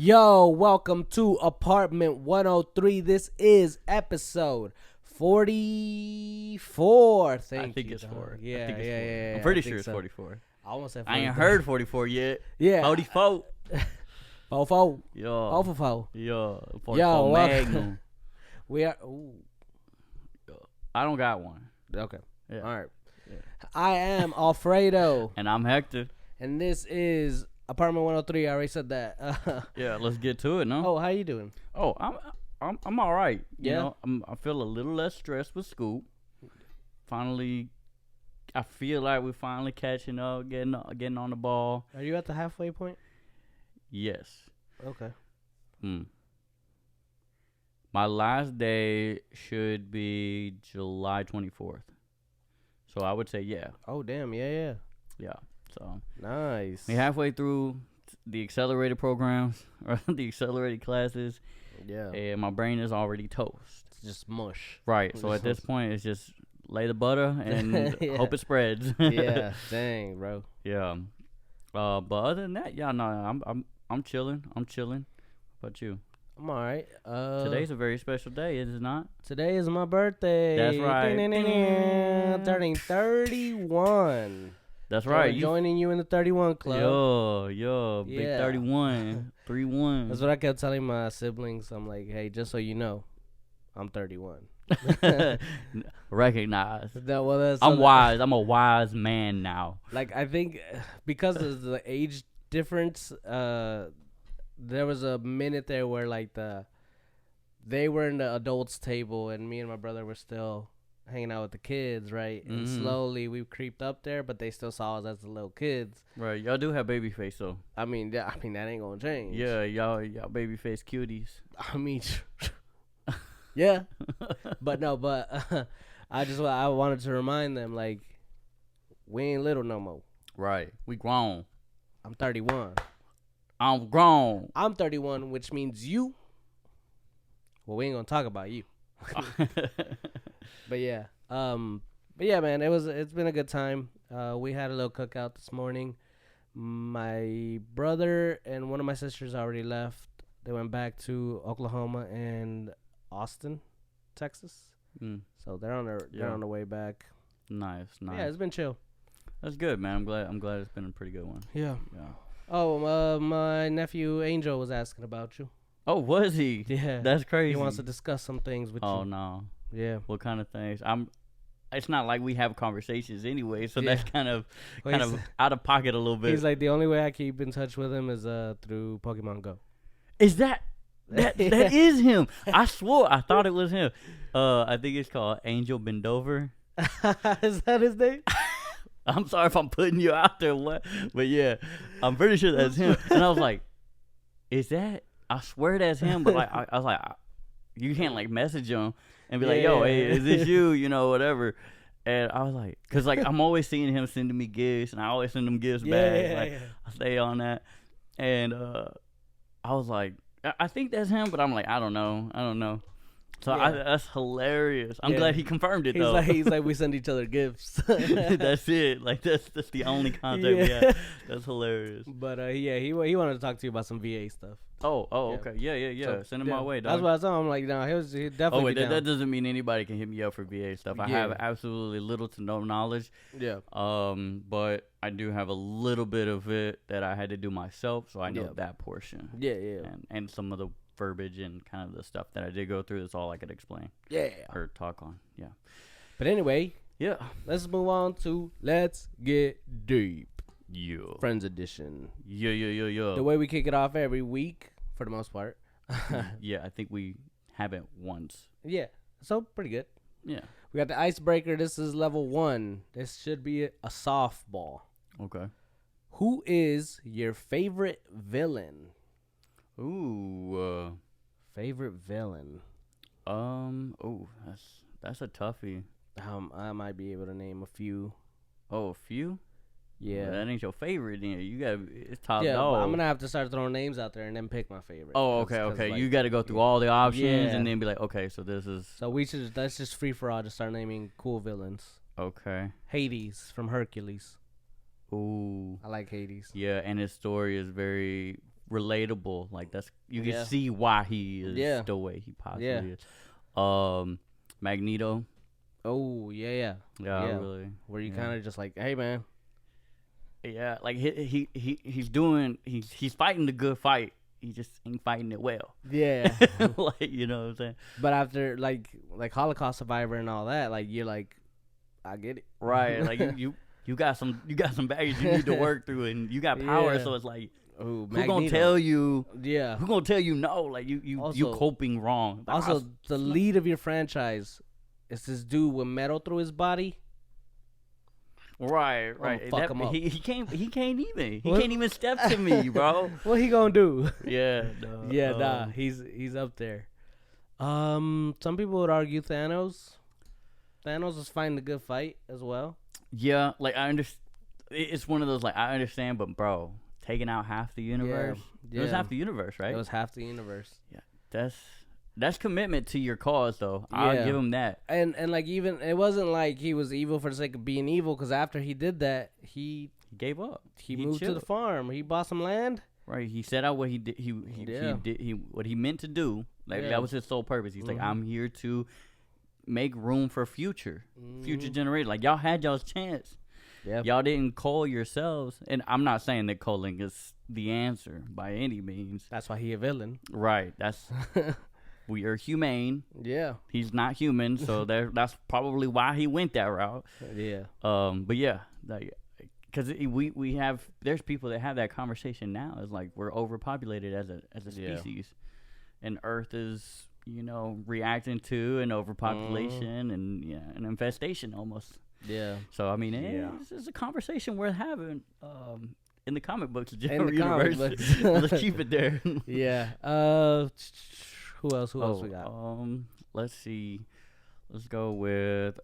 Yo, welcome to Apartment 103. This is episode 44. I think it's dog. 4. Yeah, I think it's yeah, 4. yeah. I'm pretty I sure think it's so. 44. I almost said 44. I ain't heard 44 yet. Yeah. 44. Fofo. Yo. Fofo. Yo. 44 Yo, Magnum. We are. Ooh. I don't got one. Okay. Yeah. All right. Yeah. I am Alfredo, And I'm Hector. and this is Apartment 103. I already said that. Yeah, let's get to it, no? Oh, how you doing? Oh, I'm all right. Yeah? You know, I feel a little less stressed with school. Finally, I feel like we're finally catching up, getting on the ball. Are you at the halfway point? Yes. Okay. My last day should be July 24th. So I would say, yeah. Oh, damn. Yeah. Yeah. So Nice. we're halfway through the accelerated programs or the accelerated classes, Yeah. and my brain is already toast. It's just mush. Right. So at this point, it's just lay the butter and Yeah. hope it spreads. Yeah. Dang, bro. Yeah. But other than that, yeah, no, I'm chilling. I'm chilling. How about you? I'm all right. Today's a very special day, is it not? Today is my birthday. That's right. Turning 31. That's right. Joining you in the 31 club. Yo, big Yeah. 31, 3-1. That's what I kept telling my siblings. I'm like, hey, just so you know, I'm 31. Recognize. That's I'm wise. I'm a wise man now. Like, I think because of the age difference, there was a minute there where like they were in the adults table and me and my brother were still hanging out with the kids, right? And slowly we creeped up there, but they still saw us as the little kids. Right. Y'all do have baby face though. I mean, that ain't gonna change. Yeah, y'all baby face cuties. I mean, yeah, but I wanted to remind them, like, we ain't little no more. Right. We grown. I'm 31. I'm grown. I'm 31, which means you. Well, we ain't gonna talk about you. But yeah, man, it's been a good time. We had a little cookout this morning. My brother and one of my sisters already left. They went back to Oklahoma and Austin, Texas. So they're on their way back. Nice. Yeah, it's been chill. That's good, man. I'm glad it's been a pretty good one. Yeah. Yeah. Oh, my nephew Angel was asking about you. Oh, was he? Yeah. That's crazy. He wants to discuss some things with you. Oh no. Yeah. What kind of things? It's not like we have conversations anyway, so Yeah. that's kind of Well, out of pocket a little bit. He's like, the only way I keep in touch with him is through Pokemon Go. Is that is him? I swore I thought it was him. I think it's called Angel Bendover. Is that his name? I'm sorry if I'm putting you out there, but yeah, I'm pretty sure that's him. And I was like, is that? I swear that's him, but like I was like, you can't like message him and be like, yo, hey, is this you? You know, whatever. And I was like, cause like I'm always seeing him sending me gifts, and I always send him gifts back. I stay on that, and I was like, I think that's him, but I'm like, I don't know. So that's hilarious. I'm glad he confirmed it though. He's like, we send each other gifts. That's it. Like that's the only contact we have. That's hilarious. But he wanted to talk to you about some VA stuff. Oh, okay. Yeah. So, Send him my way, dog. That's what I told him. I'm like, no, he definitely. Oh, wait, be down. that doesn't mean anybody can hit me up for VA stuff. I have absolutely little to no knowledge. Yeah. But I do have a little bit of it that I had to do myself, so I know that portion. Yeah. And some of the verbiage and kind of the stuff that I did go through is all I could explain. Yeah. Or talk on. Yeah. But anyway, yeah. Let's move on to Let's Get Deep. Yeah. Friends edition. Yeah. The way we kick it off every week, for the most part. Yeah, I think we haven't once. Yeah. So pretty good. Yeah. We got the icebreaker. This is level 1. This should be a softball. Okay. Who is your favorite villain? Ooh. Favorite villain. Oh, that's a toughie. I might be able to name a few. Oh, a few? Yeah. Well, that ain't your favorite then. You got it's top Yeah, dog. but I'm gonna have to start throwing names out there and then pick my favorite. Oh, okay. Like, you got to go through all the options Yeah. and then be like, okay, so this is So that's just free for all to start naming cool villains. okay. Hades from Hercules. Ooh. I like Hades. Yeah, and his story is very relatable. Like that's you can Yeah. see why he is Yeah. the way he possibly Yeah. is. Magneto. Oh yeah. Yeah, Yeah. really. Where you Yeah. kind of just like, hey man. Yeah, like he's fighting the good fight. He just ain't fighting it well. Yeah. Like, you know what I'm saying? But after like Holocaust survivor and all that, like you're like, I get it. Right. Like you got some baggage you need to work through, and you got power, Yeah. so it's like Ooh, who gonna Magneto. tell you? Yeah. Who gonna tell you no? Like you Also- coping wrong. Also, the lead of your franchise is this dude with metal through his body. Right. fuck him up. He can't even. He What? can't even step to me, bro. What he gonna do? Yeah. No, Yeah, nah, he's up there. Some people would argue Thanos. Thanos is fighting a good fight as well. Yeah, like I understand. It's one of those like I understand, but bro, taking out half the universe. It was yeah. half the universe, right? It was half the universe. That's commitment to your cause, though. I'll Yeah. give him that. And like even it wasn't like he was evil for the sake of being evil. Because after he did that, he He gave up. moved to the chilled. farm. He bought some land. Right. He set out what he did. He Yeah. did what he meant to do. Like Yeah. that was his sole purpose. He's like, Mhm. I'm here to make room for future Mhm. generation. Like y'all had y'all's chance. Yeah. Y'all didn't call yourselves, and I'm not saying that calling is the answer by any means. That's why he a villain. Right. That's we are humane. Yeah. He's not human, so that's probably why he went that route. Yeah. But yeah, like because we have there's people that have that conversation now. It's like we're overpopulated as a Yeah. species, and Earth is reacting to an overpopulation and an infestation almost. Yeah. So I mean, Yeah. this is a conversation worth having. In the comic books, In the general comic universe. books. Let's keep it there. Yeah. Who else? Who else we got? Let's see. Let's go with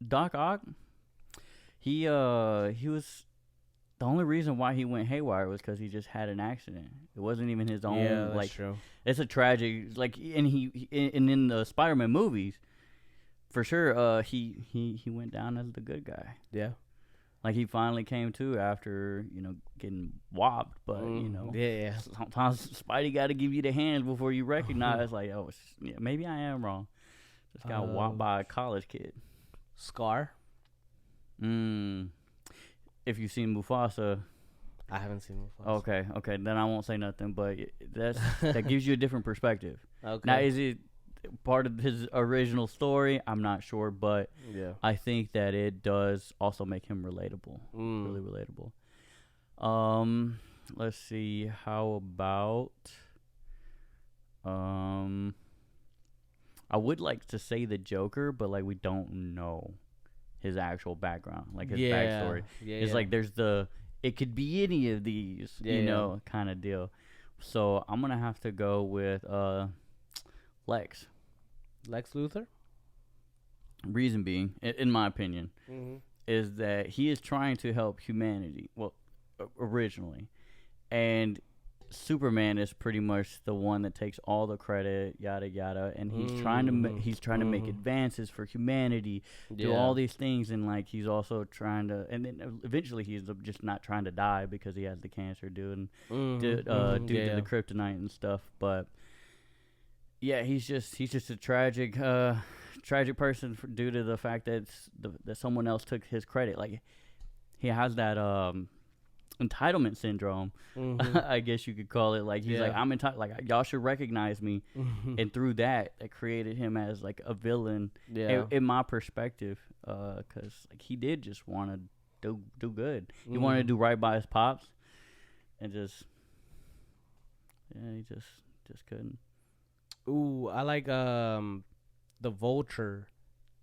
Doc Ock. He was the only reason why he went haywire was because he just had an accident. It wasn't even his own. Yeah, that's like true. it's a tragic. Like and in the Spider-Man movies, for sure. He went down as the good guy. Yeah. Like he finally came to after getting whopped, but Yeah. sometimes Spidey got to give you the hands before you recognize like maybe I am wrong. Just got whopped by a college kid. Scar. If you've seen Mufasa, I haven't seen Mufasa. okay, then I won't say nothing. But that gives you a different perspective. Okay. Now, is it part of his original story? I'm not sure, but Yeah. I think that it does also make him relatable, really relatable. Let's see. How about I would like to say the Joker, but like we don't know his actual background, like his backstory. Yeah. It's like there's it could be any of these, kind of deal. So I'm gonna have to go with Lex. Lex Luthor. Reason being, in my opinion, Mm-hmm. is that he is trying to help humanity. Well, originally, and Superman is pretty much the one that takes all the credit, yada yada, and he's trying to make advances for humanity, do all these things, and like he's also trying to, and then eventually he's just not trying to die because he has the cancer due to the kryptonite and stuff. But yeah, he's just a tragic person due to the fact that that someone else took his credit. Like he has that entitlement syndrome, I guess you could call it. Like he's like, I'm entitled. Like y'all should recognize me, and through that created him as like a villain. In my perspective, because like he did just want to do good. He wanted to do right by his pops, and he just couldn't. Ooh, I like the Vulture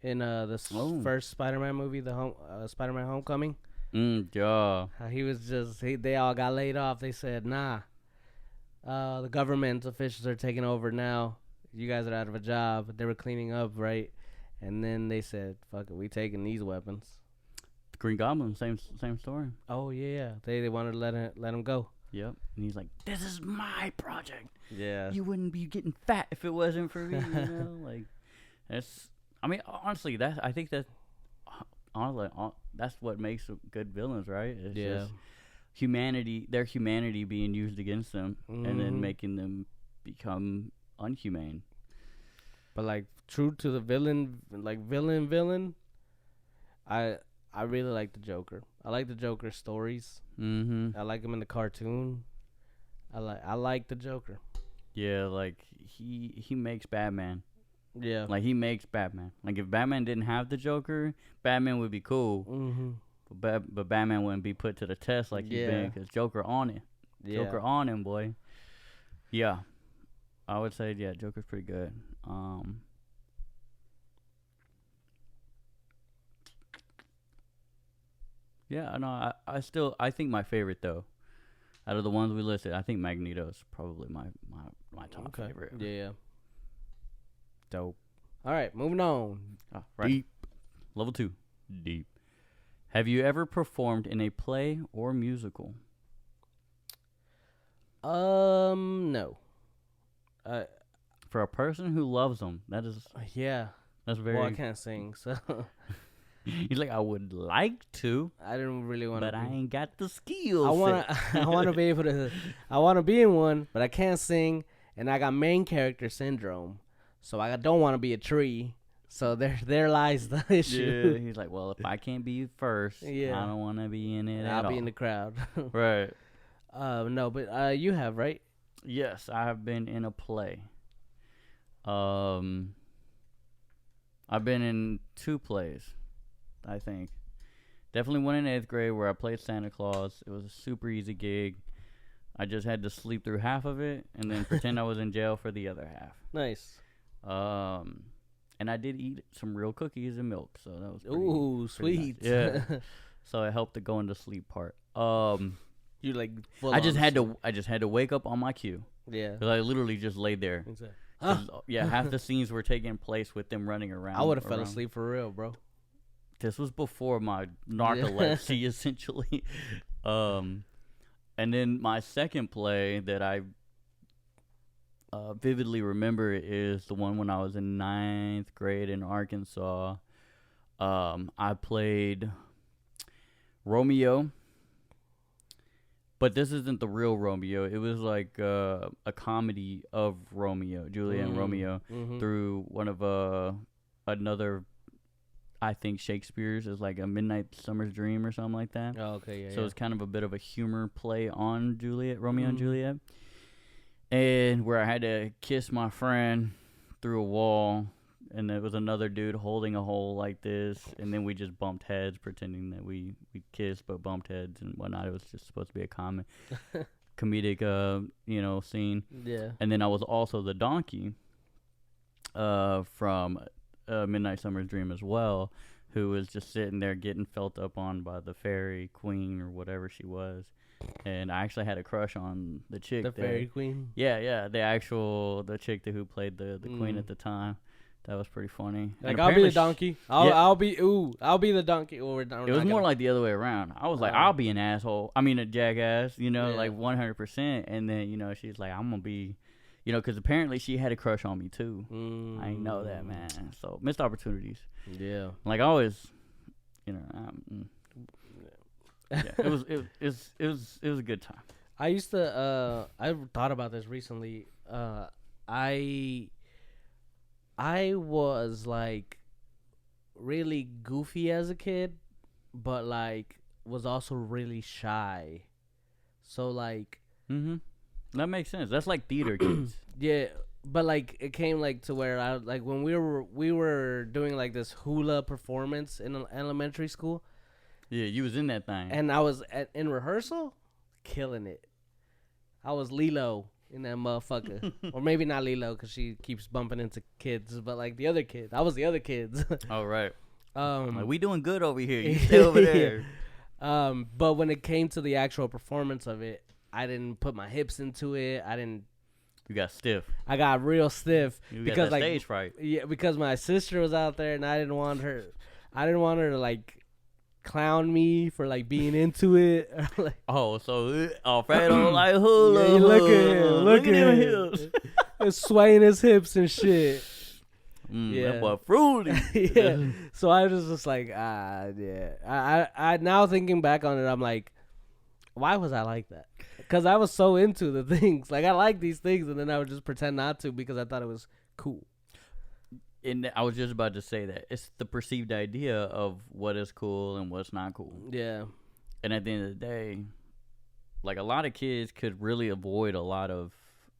in the first Spider-Man movie, the Spider-Man Homecoming. Yeah. He was they all got laid off. They said, nah, the government officials are taking over now. You guys are out of a job. They were cleaning up, right? And then they said, fuck it, we taking these weapons. Green Goblin, same story. Oh, yeah. They wanted to let him go. Yep. And he's like, this is my project. Yeah. You wouldn't be getting fat if it wasn't for me, Like, I mean, honestly, I think that that's what makes good villains, right? It's Yeah. just their humanity being used against them, and then making them become unhumane. But like true to the villain, like villain, I really like the Joker. I like the Joker stories. Mm-hmm. I like him in the cartoon. I like the Joker. Yeah, like he makes Batman. Yeah. Like he makes Batman. Like if Batman didn't have the Joker, Batman would be cool. Mm-hmm. But Batman wouldn't be put to the test like he's been because Joker on it. Yeah. Joker on him, boy. Yeah, I would say Joker's pretty good. Yeah, no, I think my favorite though, out of the ones we listed, I think Magneto's probably my top favorite. Yeah. Dope. All right, moving on. Right. Deep. Level 2. Deep. Have you ever performed in a play or musical? No. For a person who loves them, that's very. Well, I can't sing, so he's like, I would like to. I didn't really want to. But I ain't got the skills. I want to be able to. I want to be in one, but I can't sing, and I got main character syndrome, so I don't want to be a tree. So there lies the issue. Yeah, he's like, well, if I can't be first, I don't want to be in it. I'll be in the crowd. Right. No, but you have, right? Yes, I have been in a play. I've been in 2 plays, I think. Definitely one in 8th grade where I played Santa Claus. It was a super easy gig. I just had to sleep through half of it and then pretend I was in jail for the other half. Nice. And I did eat some real cookies and milk, so that was sweet. Nice. Yeah. So it helped the going to sleep part. You like I just had to wake up on my cue. Yeah. Because I literally just laid there. Yeah, half the scenes were taking place with them running around. I would have fell asleep for real, bro. This was before my narcolepsy, essentially. And then my second play that I vividly remember is the one when I was in 9th grade in Arkansas. I played Romeo. But this isn't the real Romeo. It was like a comedy of Romeo, Juliet and Romeo, through one of another, I think Shakespeare's is like A Midnight Summer's Dream or something like that. Oh, okay, yeah. So it's kind of a bit of a humor play on Romeo and Juliet, and where I had to kiss my friend through a wall. And there was another dude holding a hole like this, and then we just bumped heads, pretending that we kissed, but bumped heads and whatnot. It was just supposed to be a comedic, scene. Yeah. And then I was also the donkey, from Midnight Summer's Dream as well, who was just sitting there getting felt up on by the fairy queen or whatever she was. And I actually had a crush on the chick. The fairy queen. Yeah, the chick who played the queen at the time. That was pretty funny. Like, I'll be the donkey. I'll be the donkey. It was more like the other way around. I was like, I'll be an asshole. I mean, a jackass, like 100%. And then, she's like, I'm going to be, because apparently she had a crush on me too. I didn't know that, man. So, missed opportunities. Yeah. Like, I always, it was a good time. I used to, I thought about this recently. I was like really goofy as a kid, but like was also really shy. So like, that makes sense. That's like theater kids. Yeah, but like it came like to where I like when we were doing like this hula performance in elementary school. Yeah, you was in that thing, and I was in rehearsal, killing it. I was Lilo in that motherfucker. Or maybe not Lilo because she keeps bumping into kids, but like the other kid. I was the other kids. Oh, right. Like, we doing good over here. You stay over there. But when it came to the actual performance of it, I didn't put my hips into it. You got stiff. I got real stiff. You because got that like stage fright. Yeah, because my sister was out there and I didn't want her to like clown me for like being into it. Like, so Alfredo like hula. Yeah, look at him. He's swaying his hips and shit. That boy fruity. Yeah. So I was just like, yeah. I now thinking back on it, I'm like, why was I like that? Because I was so into the things. Like, I like these things, and then I would just pretend not to because I thought it was cool. And I was just about to say that it's the perceived idea of what is cool and what's not cool. Yeah. And at the end of the day, like, a lot of kids could really avoid a lot of,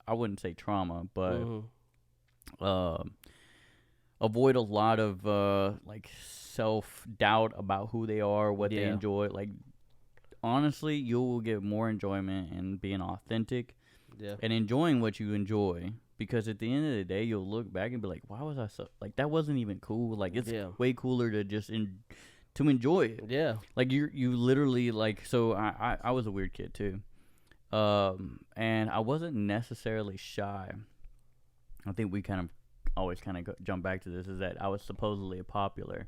I wouldn't say trauma, but avoid a lot of like self-doubt about who they are, what they enjoy. Like, honestly, you will get more enjoyment in being authentic and enjoying what you enjoy. Because at the end of the day, you'll look back and be like, why was I so, like, that wasn't even cool. Like, it's way cooler to just to enjoy it. Yeah. Like, you literally, like, so I was a weird kid too. And I wasn't necessarily shy. I think we kind of always jump back to this, is that I was supposedly popular.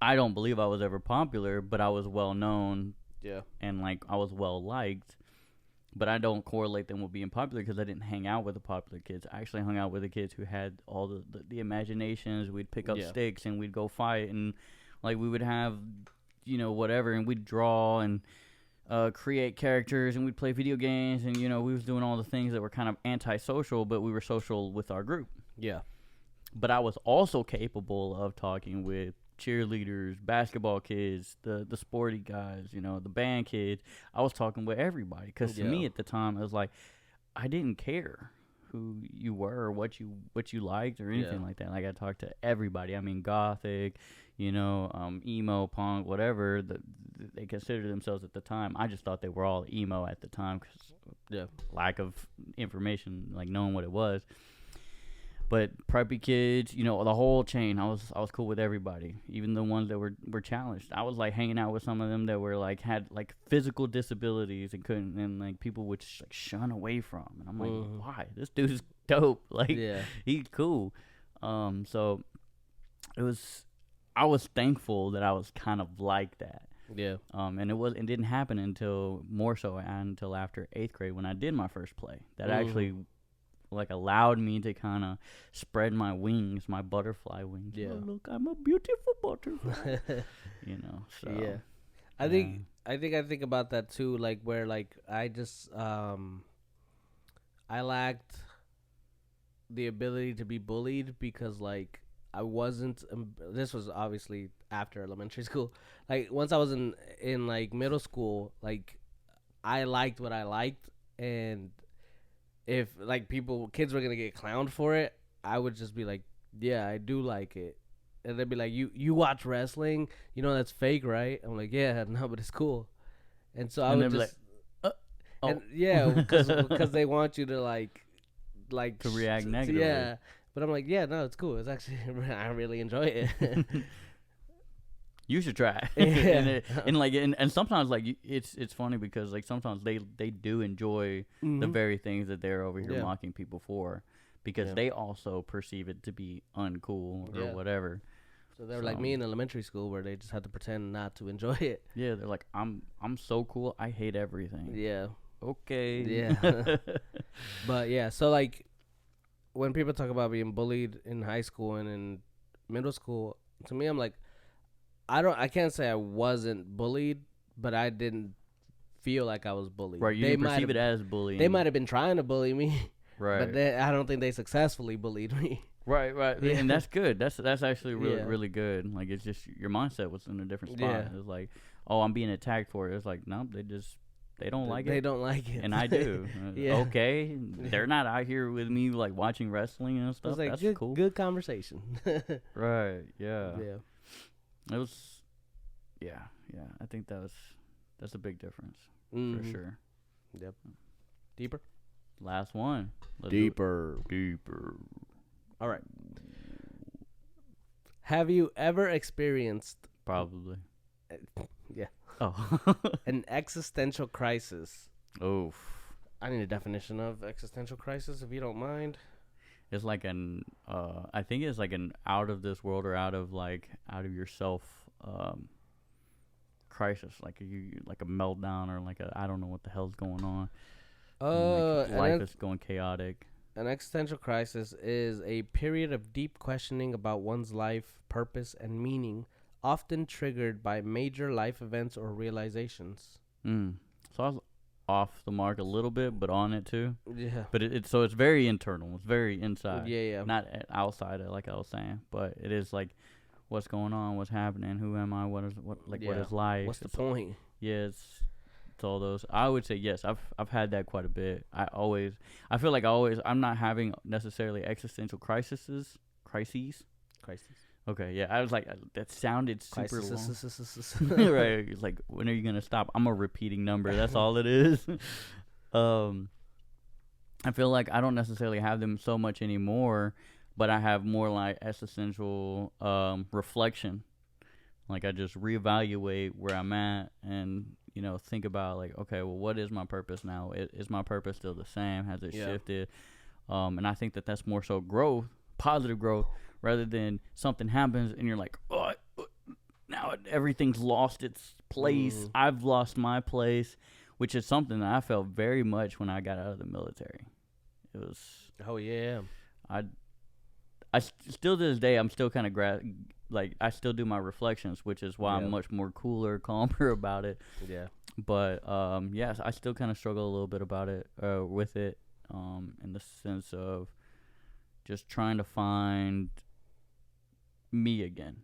I don't believe I was ever popular, but I was well known. Yeah. And, like, I was well liked. But I don't correlate them with being popular because I didn't hang out with the popular kids. I actually hung out with the kids who had all the imaginations. We'd pick up sticks and we'd go fight, and, like, we would have, you know, whatever, and we'd draw and create characters, and we'd play video games, and, you know, we was doing all the things that were kind of antisocial, but we were social with our group. Yeah. But I was also capable of talking with cheerleaders, basketball kids, the sporty guys, you know, the band kids. I was talking with everybody because to me at the time, it was like, I didn't care who you were or what you liked or anything like that. Like, I talked to everybody. I mean, gothic, you know, emo, punk, whatever they considered themselves at the time. I just thought they were all emo at the time because lack of information, like knowing what it was. But preppy kids, you know, the whole chain, I was cool with everybody, even the ones that were challenged. I was, like, hanging out with some of them that were, like, had, like, physical disabilities and couldn't, and, like, people would like shun away from. And I'm like, why? This dude's dope. Like, he's cool. So I was thankful that I was kind of like that. Yeah. And it didn't happen until after 8th grade when I did my first play. That actually, like, allowed me to kind of spread my wings, my butterfly wings. Yeah. Oh, look, I'm a beautiful butterfly. You know. So yeah. I think about that too, like, where, like, I just I lacked the ability to be bullied because, like, I wasn't this was obviously after elementary school. Like, once I was in like middle school, like, I liked what I liked, and if, like, kids were gonna get clowned for it, I would just be like, yeah, I do like it. And they'd be like, you watch wrestling, you know that's fake, right? I'm like, yeah, no, but it's cool. And so I would just and because they want you to like to react negatively. Yeah, but I'm like, yeah, no, it's cool. It's actually I really enjoy it. You should try. Yeah. and sometimes, like, it's funny because, like, sometimes they do enjoy the very things that they're over here mocking people for, because they also perceive it to be uncool or whatever. So they're like me in elementary school, where they just had to pretend not to enjoy it. Yeah, they're like, I'm so cool, I hate everything. Yeah. Okay. Yeah. But yeah, so, like, when people talk about being bullied in high school and in middle school, to me, I'm like, I can't say I wasn't bullied, but I didn't feel like I was bullied. Right, you didn't perceive it as bullying. They might have been trying to bully me. Right. But I don't think they successfully bullied me. Right. Yeah. And that's good. That's actually really good. Like, it's just your mindset was in a different spot. Yeah. It's like, oh, I'm being attacked for it. It's like, no, they don't like it. They don't like it. And I do. Okay. They're not out here with me, like, watching wrestling and stuff. Like, that's cool. Good conversation. Right. Yeah. Yeah. It was, yeah. I think that's a big difference for sure. Yep. Deeper. Last one. Deeper. All right. Have you ever experienced probably? Yeah. Oh. An existential crisis? Oof. I need a definition of existential crisis, if you don't mind. It's like I think it's like an out of this world or out of yourself crisis, like a meltdown or like I don't know what the hell's going on. Like life is going chaotic. An existential crisis is a period of deep questioning about one's life, purpose, and meaning, often triggered by major life events or realizations. So I was off the mark a little bit, but on it too. Yeah. But it's very internal. It's very inside. Yeah, yeah. Not outside, like I was saying. But it is like, what's going on? What's happening? Who am I? What is life? What's the point? Yeah, it's all those. I would say yes. I've had that quite a bit. I feel like I'm not having necessarily existential crises. Crises. Okay, yeah. I was like, that sounded super long. Crisis. Right. It's like, when are you gonna stop? I'm a repeating number. That's all it is. I feel like I don't necessarily have them so much anymore, but I have more like existential reflection. Like, I just reevaluate where I'm at and, think about, like, okay, well, what is my purpose now? Is my purpose still the same? Has it shifted? And I think that that's more so growth, positive growth, rather than something happens and you're like, oh, now everything's lost its place. I've lost my place, which is something that I felt very much when I got out of the military. It was... Oh, yeah. I still to this day, I'm still kind of I still do my reflections, which is why I'm much more cooler, calmer about it. Yeah. But yes, I still kind of struggle a little bit about it, with it, in the sense of just trying to find me again,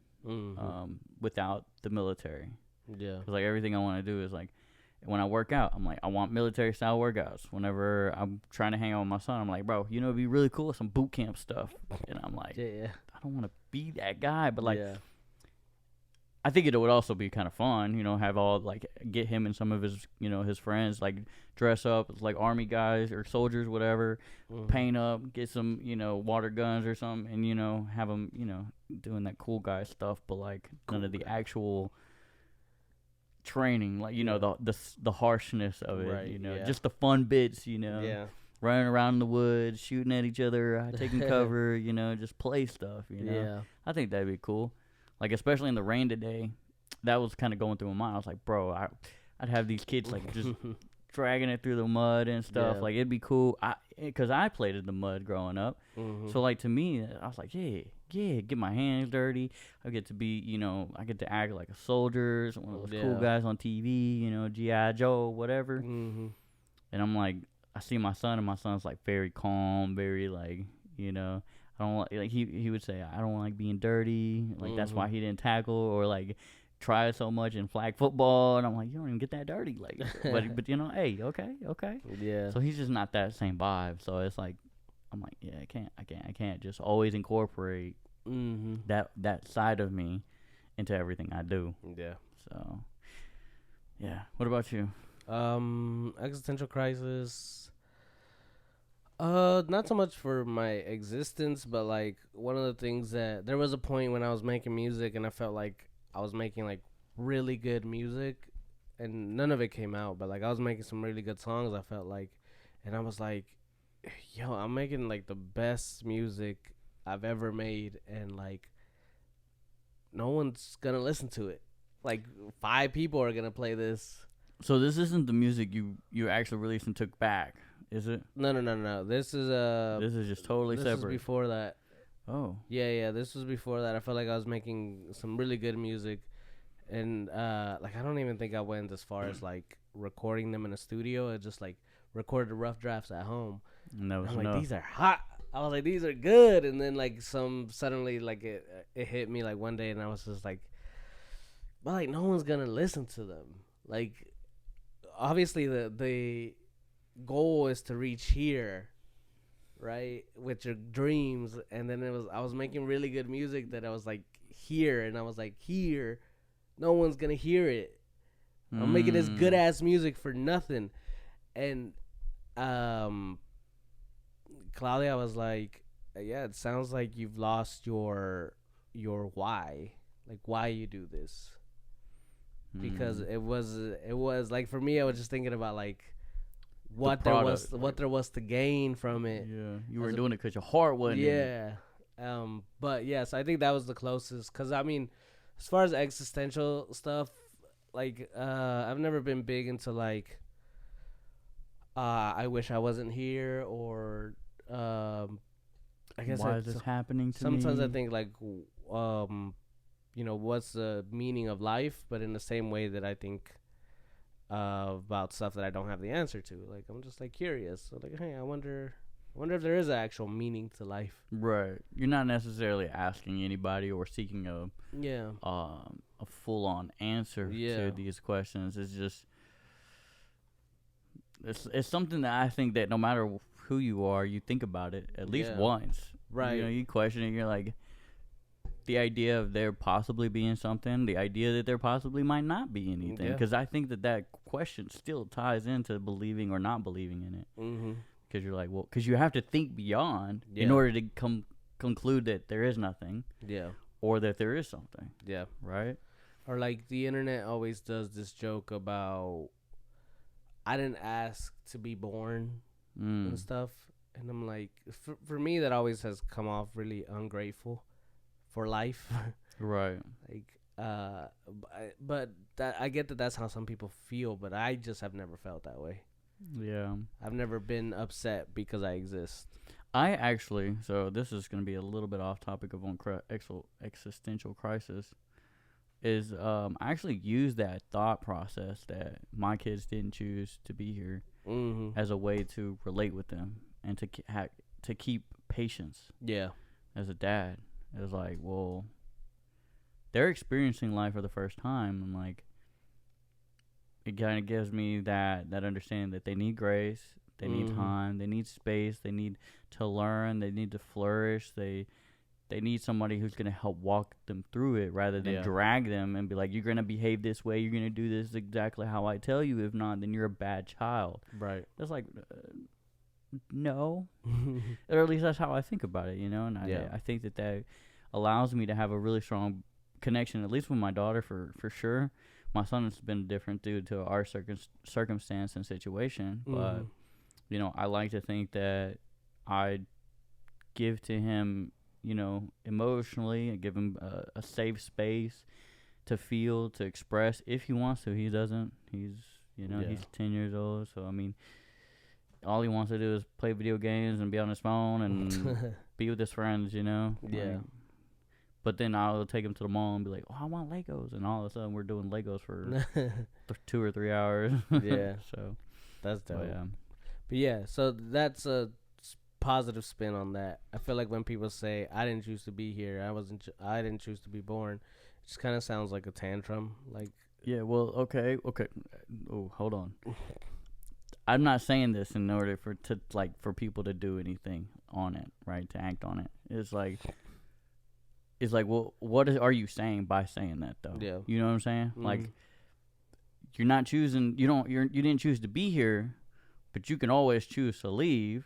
without the military. Yeah. 'Cause, like, everything I want to do is like, when I work out, I'm like, I want military style workouts. Whenever I'm trying to hang out with my son, I'm like, bro, it'd be really cool with some boot camp stuff. And I'm like, yeah. I don't want to be that guy, but like, yeah. I think it would also be kind of fun, have all, like, get him and some of his, his friends, like, dress up as, like, army guys or soldiers, whatever, paint up, get some, water guns or something, and, have them, doing that cool guy stuff, but, like, none of the actual training, like, the harshness of it, right, just the fun bits, Yeah. running around in the woods, shooting at each other, taking cover, just play stuff, Yeah. I think that'd be cool. Like, especially in the rain today, that was kind of going through my mind. I was like, bro, I'd have these kids, like, just dragging it through the mud and stuff. Yeah. Like, it'd be cool. Because I played in the mud growing up. So, like, to me, I was like, yeah, get my hands dirty. I get to be, I get to act like a soldier, one of those cool guys on TV, G.I. Joe, whatever. And I'm like, I see my son, and my son's, like, very calm, very, like, I don't like he would say, I don't like being dirty. Like, that's why he didn't tackle or, like, try so much in flag football. And I'm like, you don't even get that dirty. Like, but hey, okay. Yeah. So he's just not that same vibe. So it's like, I'm like, yeah, I can't just always incorporate that side of me into everything I do. Yeah. So, yeah. What about you? Existential crisis. Not so much for my existence, but, like, one of the things that there was a point when I was making music and I felt like I was making, like, really good music, and none of it came out, but, like, I was making some really good songs, I felt like, and I was like, yo, I'm making, like, the best music I've ever made, and, like, no one's gonna listen to it. Like, 5 people are gonna play this. So this isn't the music you actually released and took back, is it? No. This is just totally separate. This is before that. Oh. Yeah. This was before that. I felt like I was making some really good music, and like, I don't even think I went as far as, like, recording them in a studio. I just, like, recorded the rough drafts at home. And that was I'm enough. like, these are hot. I was like, these are good. And then, like, suddenly, like, it hit me, like, one day, and I was just like, but, like, no one's gonna listen to them. Like, obviously the goal is to reach here, right, with your dreams. And then I was making really good music that I was like, here, and I was like, here, no one's gonna hear it. I'm making this good ass music for nothing. And Claudia was like, yeah, it sounds like you've lost your why, like, why you do this. Because it was like, for me, I was just thinking about, like, what there was to gain from it. Yeah, you were doing it because your heart wasn't in it. But yes, I think that was the closest. Because, I mean, as far as existential stuff, like, I've never been big into, like, I wish I wasn't here, or I guess why is this happening to sometimes me? I think like what's the meaning of life, but in the same way that I think about stuff that I don't have the answer to. Like I'm just like curious. So like, hey, I wonder if there is an actual meaning to life. Right. You're not necessarily asking anybody or seeking Yeah. a full on answer to these questions. It's just it's something that I think that no matter who you are, you think about it at least once. Right. You know, you question it. You're like, the idea of there possibly being something, the idea that there possibly might not be anything. Because I think that question still ties into believing or not believing in it. Mm-hmm. Because you're like, well, because you have to think beyond in order to conclude that there is nothing. Yeah. Or that there is something. Yeah. Right? Or like the internet always does this joke about, I didn't ask to be born and stuff. And I'm like, for me, that always has come off really ungrateful for life. Right. Like, but that I get that that's how some people feel, but I just have never felt that way. Yeah. I've never been upset because I exist. I actually, so this is going to be a little bit off topic of on existential crisis, is I actually use that thought process that my kids didn't choose to be here as a way to relate with them and to keep patience. Yeah. As a dad, it was like, well, they're experiencing life for the first time, and like, it kind of gives me that understanding that they need grace, they need time, they need space, they need to learn, they need to flourish, they need somebody who's going to help walk them through it rather than drag them and be like, you're going to behave this way, you're going to do this exactly how I tell you, if not, then you're a bad child. Right. It's like, no. Or at least that's how I think about it, you know, and I think that allows me to have a really strong connection, at least with my daughter for sure. My son has been different due to our circumstance and situation, but you know, I like to think that I give to him, you know, emotionally, and give him a safe space to feel, to express if he wants to. He doesn't. He's, you know, he's 10 years old, so I mean, all he wants to do is play video games and be on his phone and be with his friends, you know. Yeah. Like, but then I'll take him to the mall and be like, oh, I want Legos. And all of a sudden, we're doing Legos for 2 or 3 hours. Yeah. So that's dope. But yeah, so that's a positive spin on that. I feel like when people say, I didn't choose to be here, I didn't choose to be born, it just kind of sounds like a tantrum. Like, yeah, well, okay. Oh, hold on. I'm not saying this in order for people to do anything on it, right? To act on it. It's like, well, are you saying by saying that though? Yeah. You know what I'm saying? Mm-hmm. Like, you're not choosing. You didn't choose to be here, but you can always choose to leave,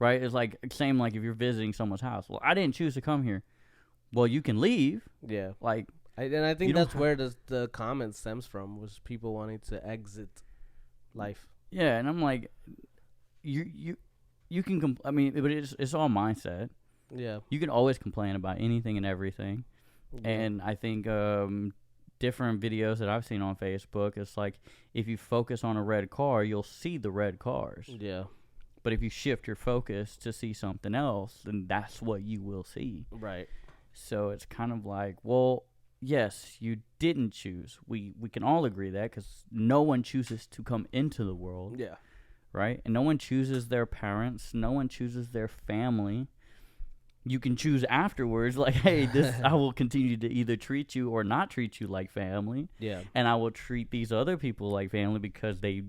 right? It's like same like if you're visiting someone's house. Well, I didn't choose to come here. Well, you can leave. Yeah. Like, and I think that's where the comment stems from, was people wanting to exit life. Yeah, and I'm like, you can. I mean, but it's all mindset. Yeah. You can always complain about anything and everything. Yeah. And I think different videos that I've seen on Facebook, it's like, if you focus on a red car, you'll see the red cars. Yeah. But if you shift your focus to see something else, then that's what you will see. Right. So it's kind of like, well, yes, you didn't choose. We can all agree that, because no one chooses to come into the world. Yeah. Right? And no one chooses their parents. No one chooses their family. You can choose afterwards, like, hey, I will continue to either treat you or not treat you like family. Yeah. And I will treat these other people like family because they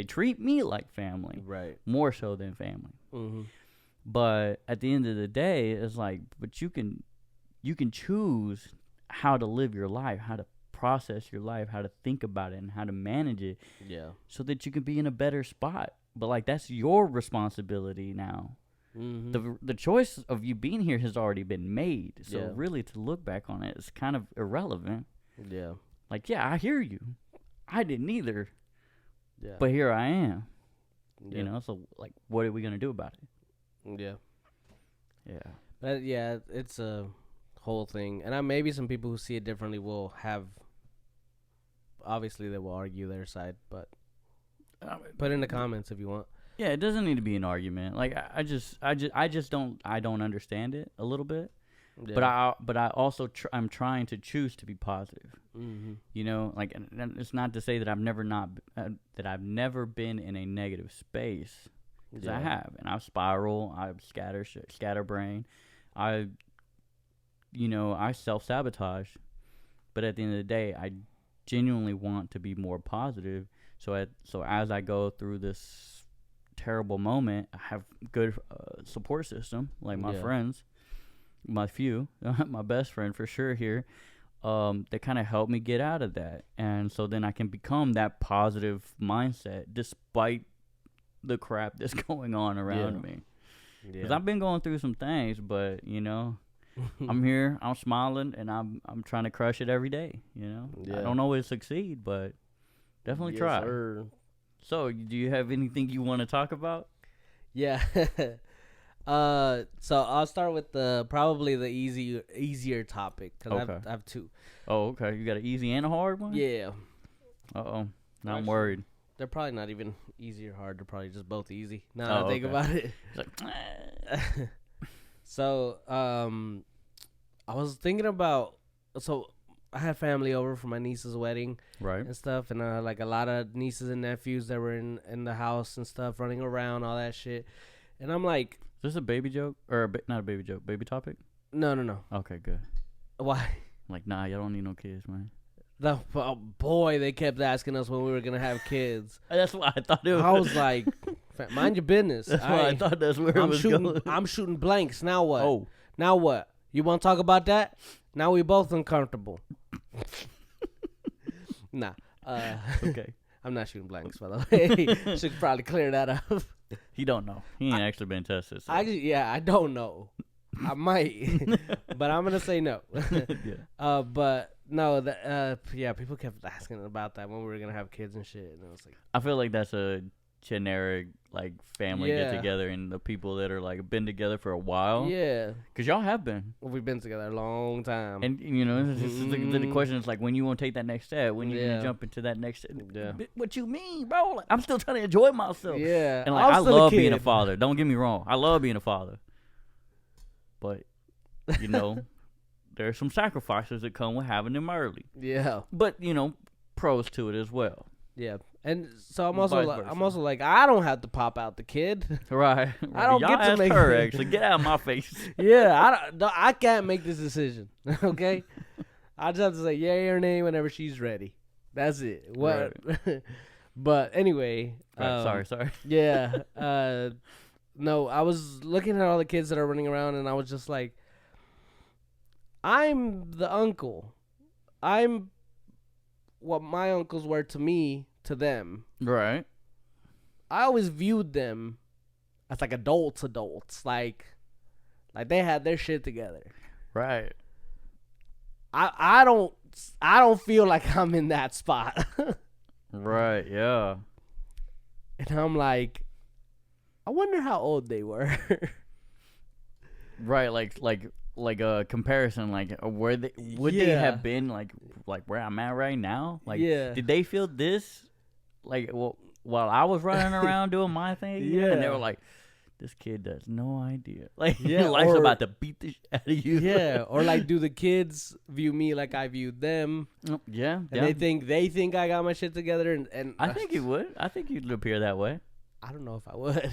treat me like family. Right. More so than family. Mm-hmm. But at the end of the day, it's like, but you can choose how to live your life, how to process your life, how to think about it, and how to manage it. Yeah. So that you can be in a better spot. But like, that's your responsibility now. Mm-hmm. The choice of you being here has already been made. So really, to look back on it is kind of irrelevant. Yeah. Like, yeah, I hear you. I didn't either. Yeah. But here I am. Yeah. You know, so like, what are we gonna do about it? Yeah. Yeah. But yeah, it's a whole thing, and maybe some people who see it differently will have. Obviously, they will argue their side, but put in the comments if you want. Yeah, it doesn't need to be an argument. Like I just don't understand it a little bit. Yeah. But I also I'm trying to choose to be positive. Mm-hmm. You know, like, and it's not to say that that I've never been in a negative space, because I have, and I spiral, I scatterbrain, I I self-sabotage. But at the end of the day, I genuinely want to be more positive. So as I go through this terrible moment, I have good support system, like my friends, my my best friend for sure here, that kind of help me get out of that. And so then I can become that positive mindset despite the crap that's going on around me. Because I've been going through some things, but I'm here, I'm smiling, and I'm trying to crush it every day. I don't always succeed, but definitely try. Sir. So, do you have anything you want to talk about? Yeah. So I'll start with probably the easier topic, because I have two. Oh, okay. You got an easy and a hard one? Yeah. Uh-oh. Now I'm worried. They're probably not even easy or hard. They're probably just both easy. Now that I think about it. So, I was thinking about, so I had family over for my niece's wedding, right, and stuff, and like a lot of nieces and nephews that were in the house and stuff, running around, all that shit. And I'm like, is this a baby joke or not a baby joke? Baby topic? No. Okay, good. Why? I'm like, nah, y'all don't need no kids, man. Boy, they kept asking us when we were gonna have kids. That's why I thought it was. I was like, mind your business. That's why I thought that's where it was going. I'm shooting blanks. Now what? Oh, now what? You want to talk about that? Now we both uncomfortable. Nah. Okay. I'm not shooting blanks, by the way. Should probably clear that up. He don't know. He ain't actually been tested. So. I don't know. I might, but I'm gonna say no. Yeah. But no, people kept asking about that when we were gonna have kids and shit, and I was like, I feel like that's a generic like family get together, and the people that are like been together for a while. Yeah, because y'all have been. Well, we've been together a long time, and the question is like, when you want to take that next step, when you gonna jump into that next step. Yeah. What you mean, bro? Like, I'm still trying to enjoy myself. Yeah, and like I love being a father. Don't get me wrong, I love being a father. But, there are some sacrifices that come with having them early. Yeah. But, pros to it as well. Yeah. And so I'm also like, I don't have to pop out the kid. Right. I don't get to make her, actually. Get out of my face. Yeah. I can't make this decision. Okay? I just have to say yay or nay whenever she's ready. That's it. What? Right. But anyway. Right, sorry. Yeah. No, I was looking at all the kids that are running around, and I was just like, I'm the uncle. I'm what my uncles were to me, to them. Right. I always viewed them as like adults, like they had their shit together. Right. I don't feel like I'm in that spot. Right. Yeah. And I'm like, I wonder how old they were. Right, like a comparison, like where they would they have been like where I'm at right now? Like, did they feel this like while I was running around doing my thing? Yeah, and they were like, this kid has no idea. Like, life's about to beat the shit out of you. Yeah, or like, do the kids view me like I viewed them? Yeah, and they think I got my shit together, and I think you would. I think you'd appear that way. I don't know if I would.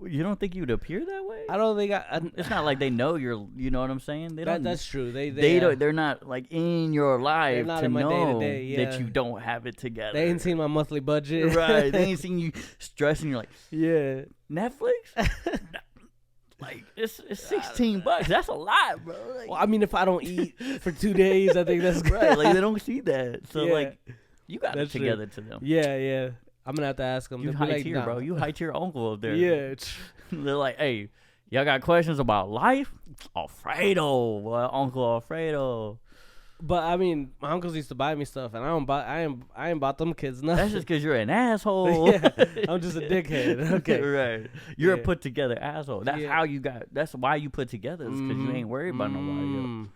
You don't think you'd appear that way? I don't think it's not like they know you're. You know what I'm saying? They don't. That's true. They're not like in your life to in my know day-to-day, that you don't have it together. They ain't seen my monthly budget. Right. They ain't seen you stressing. You're like, Netflix. Like it's $16. That's a lot, bro. Like, well, I mean, if I don't eat for 2 days, I think that's right. Like they don't see that. So like, you got that's it together to them. Yeah. I'm gonna have to ask them. You high tier, bro. You high tier uncle up there. Yeah. They're like, hey, y'all got questions about life? Alfredo, boy, Uncle Alfredo. But I mean, my uncles used to buy me stuff, and I ain't bought them kids nothing. That's just because you're an asshole. Yeah, I'm just a dickhead. Okay, right. You're a put together asshole. That's how you got. That's why you put together. Is because you ain't worried about nobody else.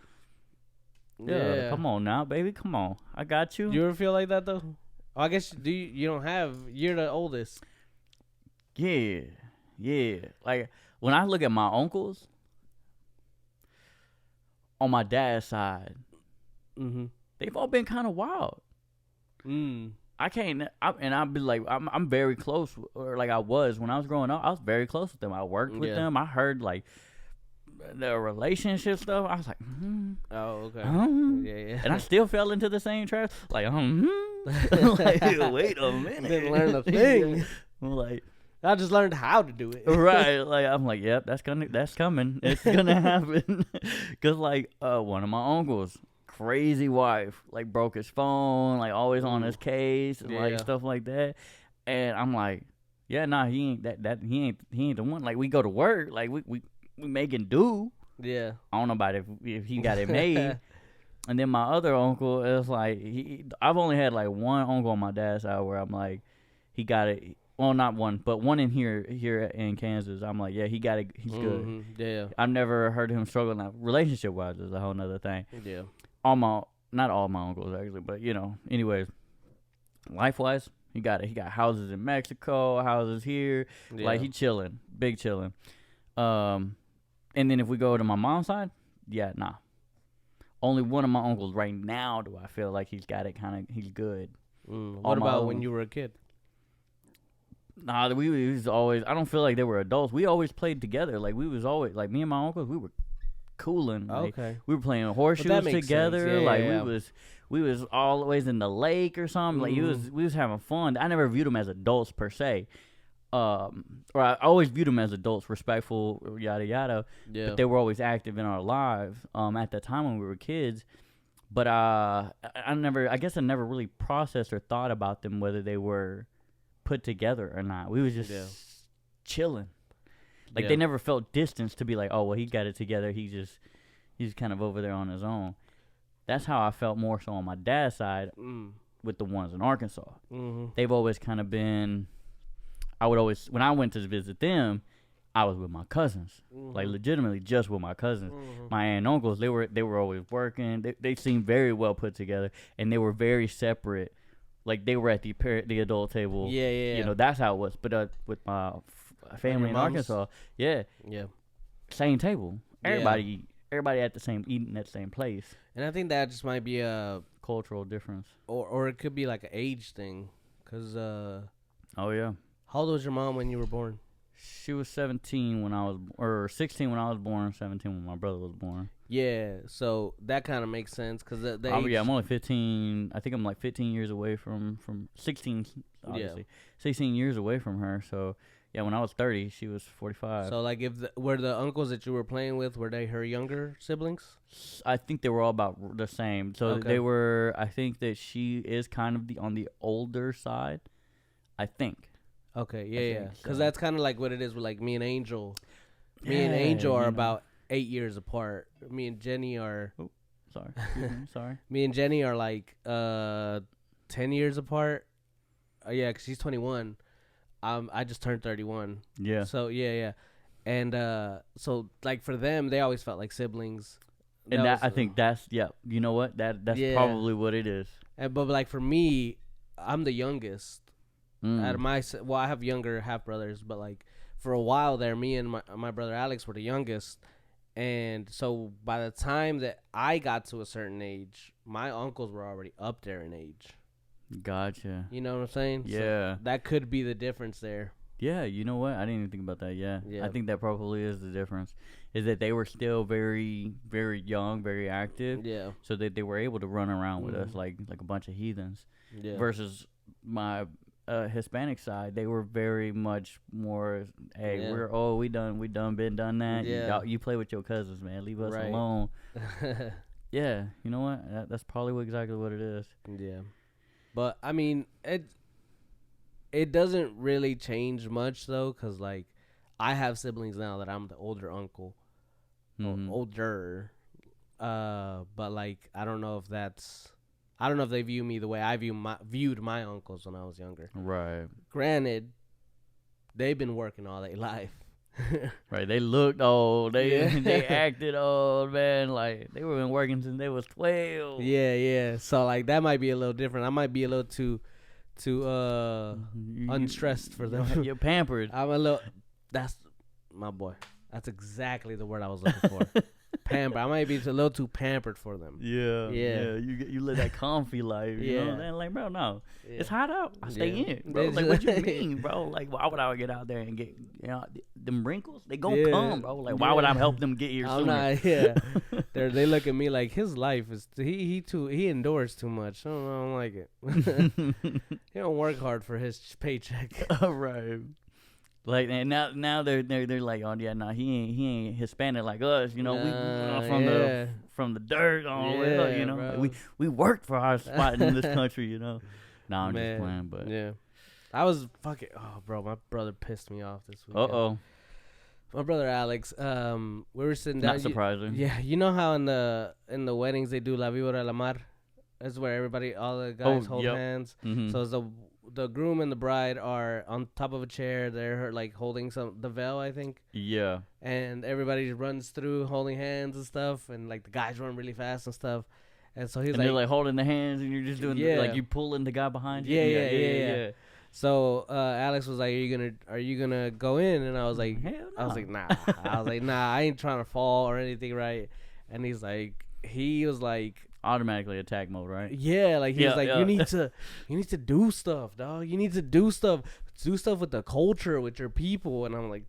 Yeah, come on now, baby. Come on, I got you. You ever feel like that though? Oh, I guess you don't have. You're the oldest. Yeah, yeah. Like when I look at my uncles on my dad's side, Mm-hmm. they've all been kind of wild. I can't, and I'd be like, I'm very close, or like I was when I was growing up. I was very close with them. I worked with them. I heard like the relationship stuff. I was like, Oh, okay. Yeah. And I still fell into the same trap. Like, like, wait a minute. Didn't learn a thing. Like, I just learned how to do it. Right. Like, I'm like, yep, that's coming. It's gonna happen. Cause like, one of my uncles, crazy wife, like broke his phone, like always on his case, and like stuff like that. And I'm like, yeah, nah, he ain't that he ain't the one. Like, we go to work, like we making do. Yeah. I don't know about if he got it made. And then my other uncle is like, I've only had like one uncle on my dad's side where I'm like, he got it. Well, not one, but one in here in Kansas. I'm like, yeah, he got it. He's good. Yeah. I've never heard him struggle. Now, relationship wise is a whole nother thing. Yeah. Not all my uncles actually, but anyways, life wise, he got it. He got houses in Mexico, houses here. Yeah. Like, he chilling, big chilling. And then if we go to my mom's side, nah. Only one of my uncles right now do I feel like he's got it he's good. What about when you were a kid? Nah, we was always, I don't feel like they were adults. We always played together. Like, we was always, like, me and my uncles, we were cooling. Like, okay. We were playing horseshoes together. Yeah, like, we was always in the lake or something. Like, we was having fun. I never viewed them as adults per se. Or I always viewed them as adults, respectful, yada yada. Yeah. But they were always active in our lives. At the time when we were kids. But I guess I never really processed or thought about them, whether they were put together or not. We was just chilling. Like, they never felt distance to be like, oh, well, he got it together. He's kind of over there on his own. That's how I felt more so on my dad's side with the ones in Arkansas. Mm-hmm. They've always kind of been. When I went to visit them, I was with my cousins, like legitimately just with my cousins. My aunt and uncles, they were always working. They seemed very well put together, and they were very separate. Like, they were at the adult table. Yeah. That's how it was. But with my family in Arkansas, same table. Everybody at the same, eating at the same place. And I think that just might be a cultural difference, or it could be like an age thing, cause oh yeah. How old was your mom when you were born? She was 17 or 16 when I was born, 17 when my brother was born. Yeah, so that kind of makes sense because the age. Yeah, I'm only 15. I think I'm like 15 years away from 16, obviously. Yeah. 16 years away from her. So, yeah, when I was 30, she was 45. So, like, were the uncles that you were playing with, were they her younger siblings? I think they were all about the same. So, they were, I think that she is kind of on the older side, I think. Okay, yeah. Because that's kind of like what it is with, like, me and Angel. Me and Angel are about 8 years apart. Me and Jenny are... Oh, sorry. Sorry. Me and Jenny are, like, 10 years apart. Yeah, because she's 21. I just turned 31. Yeah. So, yeah. And so, like, for them, they always felt like siblings. I think that's, you know what? That's probably what it is. But, like, for me, I'm the youngest. Out of I have younger half brothers, but like for a while there, me and my brother Alex were the youngest, and so by the time that I got to a certain age, my uncles were already up there in age. Gotcha. You know what I'm saying? Yeah. So that could be the difference there. Yeah, you know what? I didn't even think about that. Yeah. I think that probably is the difference. Is that they were still very, very young, very active. Yeah. So that they were able to run around with us like a bunch of heathens. Yeah. Versus my Hispanic side, they were very much more, hey, we done been done that. Yeah. You play with your cousins, man. Leave us alone. Yeah, you know what? That's probably exactly what it is. Yeah. But I mean, it doesn't really change much though, cuz like I have siblings now that I'm the older uncle. Or older. But like I don't know if they view me the way I viewed my uncles when I was younger. Right. Granted, they've been working all their life. Right. They looked old. They acted old, man. Like they were been working since they was 12. Yeah. So like that might be a little different. I might be a little too unstressed for them. You're pampered. I'm a little. That's my boy. That's exactly the word I was looking for. Pampered. I might be a little too pampered for them. Yeah. You live that comfy life. You know what I'm saying? Like, bro, no, it's hot out. I stay in, bro. Like, what you mean, bro? Like, why would I get out there and get them wrinkles? They gonna come, bro. Like, why would I help them get here sooner? Not. They look at me like his life is he endures too much. I don't like it. He don't work hard for his paycheck. Right. Like, and now they're like, oh yeah, no, he ain't Hispanic like us, you know. We from the dirt all the way up, you know. Like, we worked for our spot in this country, you know. No, I'm just playing, but I was fucking. Oh, bro, my brother pissed me off this week. My brother Alex. We were sitting down. Not surprising. You know how in the weddings they do La Víbora de la Mar. That's where all the guys hold hands. Mm-hmm. So the groom and the bride are on top of a chair. They're like holding the veil, I think. Yeah. And everybody runs through holding hands and stuff, and like the guys run really fast and stuff. And so he's they're like holding the hands, and you're just doing like you pulling the guy behind you. Yeah. So Alex was like, "Are you gonna go in?" And I was like, "Hell no." I was like, "Nah." I ain't trying to fall or anything, right? And he was like. Automatically attack mode, right? Yeah, like he was like, you need to do stuff, dog. You need to do stuff with the culture, with your people. And I'm like,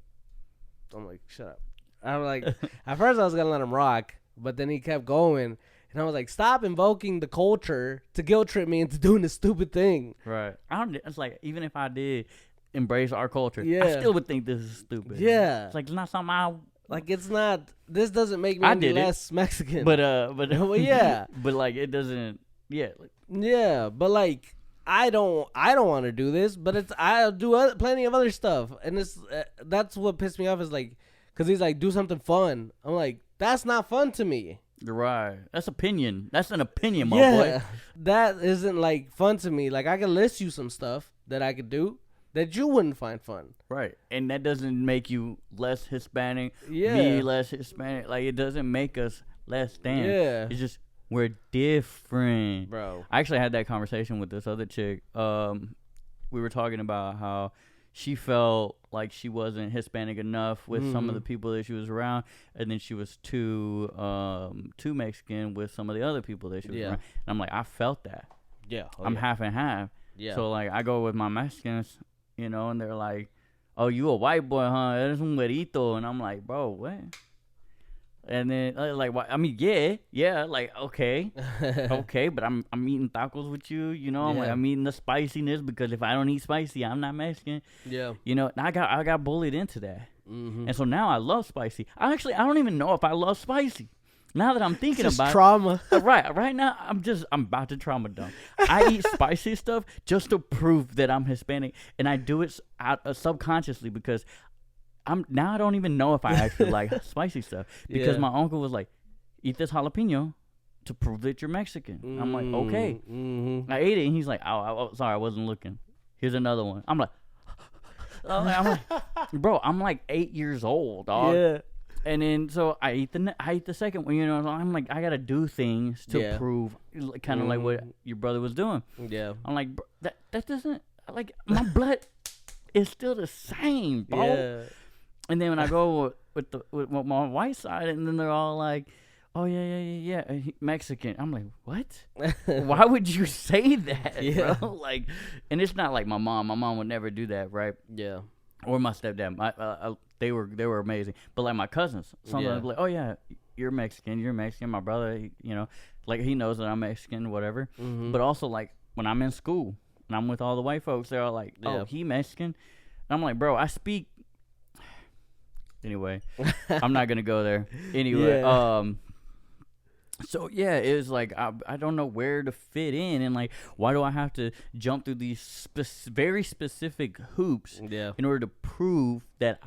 shut up. I'm like, at first I was gonna let him rock, but then he kept going, and I was like, stop invoking the culture to guilt trip me into doing this stupid thing. Right. It's like, even if I did embrace our culture, I still would think this is stupid. Yeah. It's like, it's not something it's not. This doesn't make me any less Mexican. But well, yeah. But like it doesn't. Yeah. Yeah, but like I don't want to do this. But I'll do plenty of other stuff, and that's what pissed me off is like, cause he's like, do something fun. I'm like, that's not fun to me. Right. That's opinion. That's an opinion, my boy. That isn't like fun to me. Like I can list you some stuff that I could do that you wouldn't find fun. Right. And that doesn't make you less Hispanic, me less Hispanic. Like, it doesn't make us less than. Yeah. It's just, we're different. Bro. I actually had that conversation with this other chick. We were talking about how she felt like she wasn't Hispanic enough with some of the people that she was around, and then she was too Mexican with some of the other people that she was around. And I'm like, I felt that. Yeah. I'm half and half. Yeah. So, like, I go with my Mexicans, you know, and they're like, oh, you a white boy, huh? Eres un güerito. And I'm like, bro, what? And then, like, I mean, yeah, like, okay, but I'm eating tacos with you, you know? I'm like, I'm eating the spiciness because if I don't eat spicy, I'm not Mexican. Yeah. You know, and I got bullied into that. Mm-hmm. And so now I love spicy. I don't even know if I love spicy. Now that I'm thinking about trauma. Right now, I'm about to trauma dump. I eat spicy stuff just to prove that I'm Hispanic, and I do it subconsciously because I don't even know if I actually like spicy stuff because my uncle was like, eat this jalapeno to prove that you're Mexican. I'm like, okay. Mm-hmm. I ate it, and he's like, oh, sorry, I wasn't looking. Here's another one. I'm like, bro, I'm like 8 years old, dog. Yeah. And then, so I eat the second one, you know. So I'm like, I gotta do things to prove, kind of like what your brother was doing. Yeah. I'm like, bro, that doesn't, like, my blood is still the same, bro. Yeah. And then when I go with my white side, and then they're all like, oh yeah, Mexican. I'm like, what? Why would you say that, bro? Like, and it's not like my mom. My mom would never do that, right? Yeah. Or my stepdad. They were amazing. But like my cousins, sometimes like, oh yeah, you're Mexican. My brother, you know, like he knows that I'm Mexican, whatever. Mm-hmm. But also like when I'm in school and I'm with all the white folks, they're all like, oh, he Mexican. And I'm like, bro, I speak. Anyway, I'm not gonna go there. Anyway, so yeah, it was like I don't know where to fit in, and like why do I have to jump through these very specific hoops in order to prove that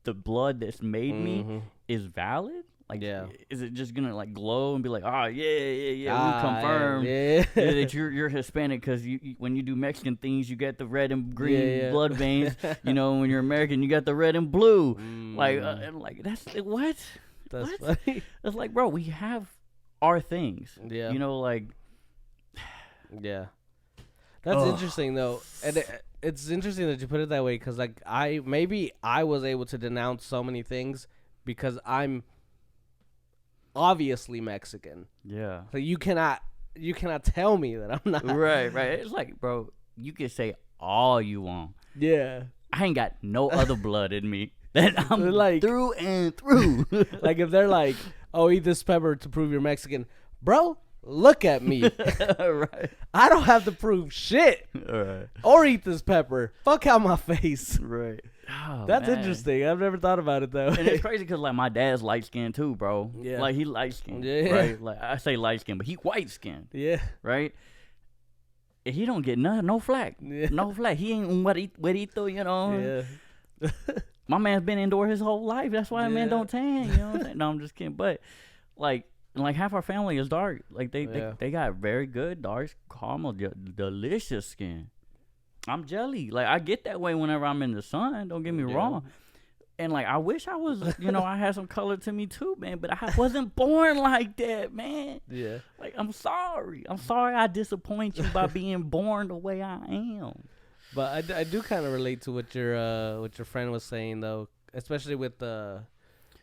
the blood that's made me is valid? Like, is it just gonna like glow and be like, oh we confirm that you're Hispanic because when you do Mexican things, you get the red and green blood veins. You know, when you're American, you got the red and blue. Like that's what. That's funny. It's like, bro, we have our things. Yeah. You know, like. Yeah. That's interesting though, and it's interesting that you put it that way because like I was able to denounce so many things because I'm obviously Mexican. Yeah. So you cannot tell me that I'm not. Right. It's like, bro, you can say all you want. Yeah. I ain't got no other blood in me that I'm like through and through. Like if they're like, "Oh, eat this pepper to prove you're Mexican," bro. Look at me. Right. I don't have to prove shit. Right. Or eat this pepper. Fuck out my face. Right. Oh, That's man. interesting. I've never thought about it though. And it's crazy because like my dad's light skinned too, bro. Yeah. Like he light skinned. Yeah. Right. Like I say light skinned, but he white skinned. Yeah. Right. And he don't get no flack. Yeah. No flack. He ain't huerito, you know. Yeah. My man's been indoor his whole life. That's why man Yeah. don't tan. You know what I'm saying? No, I'm just kidding. But like half our family is dark. Like they got very good dark, caramel, delicious skin. I'm jelly. Like I get that way whenever I'm in the sun. Don't get me wrong. And like I wish I was, I had some color to me too, man. But I wasn't born like that, man. Yeah. Like I'm sorry. I disappoint you by being born the way I am. But I do kind of relate to what your friend was saying though, especially with the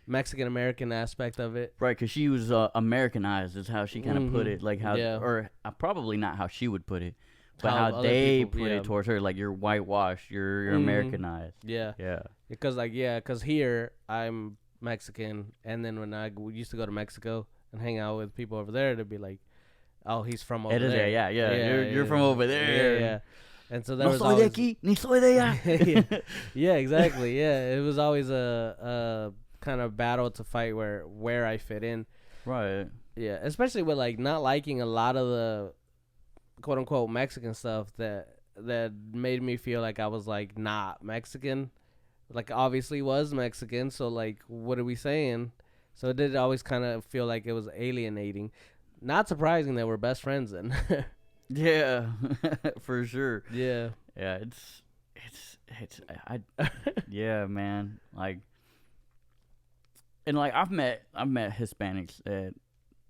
Mexican American aspect of it. Right, because she was Americanized, is how she kind of put it. Like how, or probably not how she would put it, but how they put it towards her. Like you're whitewashed, you're Americanized. Yeah. Yeah. Because here I'm Mexican, and then when I used to go to Mexico and hang out with people over there, they'd be like, "Oh, he's from over there." Yeah. You're from over there. Yeah. And so there no was soy always, de aquí, ni soy de allá. yeah, exactly. Yeah, it was always a kind of battle to fight where I fit in. Right. Yeah, especially with like not liking a lot of the quote unquote Mexican stuff that made me feel like I was like not Mexican. Like obviously was Mexican, so like what are we saying? So it did always kind of feel like it was alienating. Not surprising that we're best friends then. Yeah, for sure. Yeah. Yeah, yeah, man. Like, and like I've met Hispanics that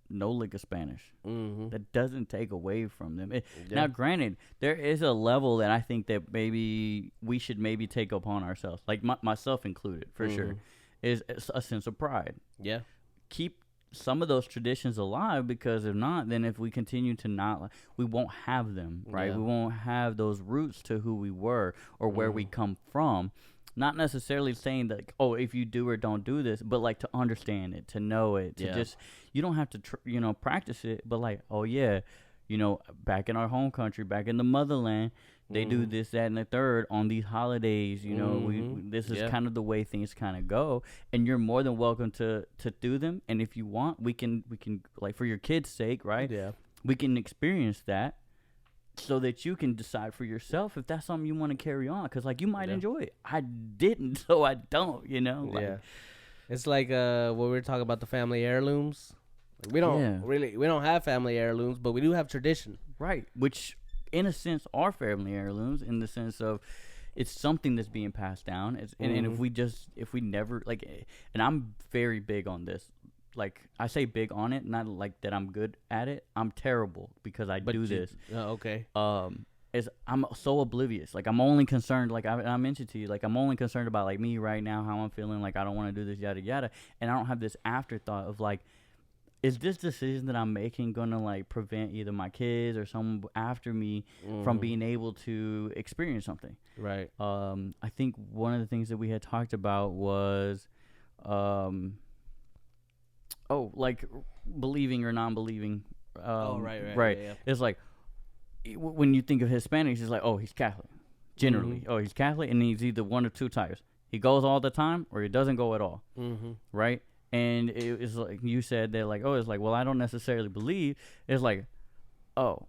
no lick of Spanish. Mm-hmm. That doesn't take away from them. Now, granted, there is a level that I think that maybe we should maybe take upon ourselves, like myself included, for sure, is a sense of pride. Yeah. Keep some of those traditions alive, because if not, then if we continue to not, we won't have them, right? We won't have those roots to who we were or where we come from. Not necessarily saying that, oh, if you do or don't do this, but like to understand it, to know it, to just, you don't have to, practice it, but like, oh yeah, back in our home country, back in the motherland, they do this, that, and the third on these holidays. This is kind of the way things kind of go, and you're more than welcome to do them. And if you want, we can like for your kids' sake, right? Yeah, we can experience that, so that you can decide for yourself if that's something you want to carry on. Because like you might enjoy it. I didn't, so I don't. Like, it's like when we were talking about the family heirlooms. Like, we don't have family heirlooms, but we do have tradition, right? Which, in a sense, are family heirlooms in the sense of it's something that's being passed down. And if we never, like, and I'm very big on this. Like, I say big on it, not like that I'm good at it. I'm terrible because I do this. Okay. Is I'm so oblivious. Like, I'm only concerned, like I mentioned to you, like I'm only concerned about like me right now, how I'm feeling, like I don't want to do this, yada yada. And I don't have this afterthought of like, is this decision that I'm making gonna like prevent either my kids or someone after me from being able to experience something? Right. I think one of the things that we had talked about was, like believing or non-believing. Right. Yeah. It's like when you think of Hispanics, it's like, oh, he's Catholic. Generally, oh, he's Catholic, and he's either one of two types. He goes all the time, or he doesn't go at all. Right. And it's like you said that, like, oh, it's like, well, I don't necessarily believe. It's like, oh,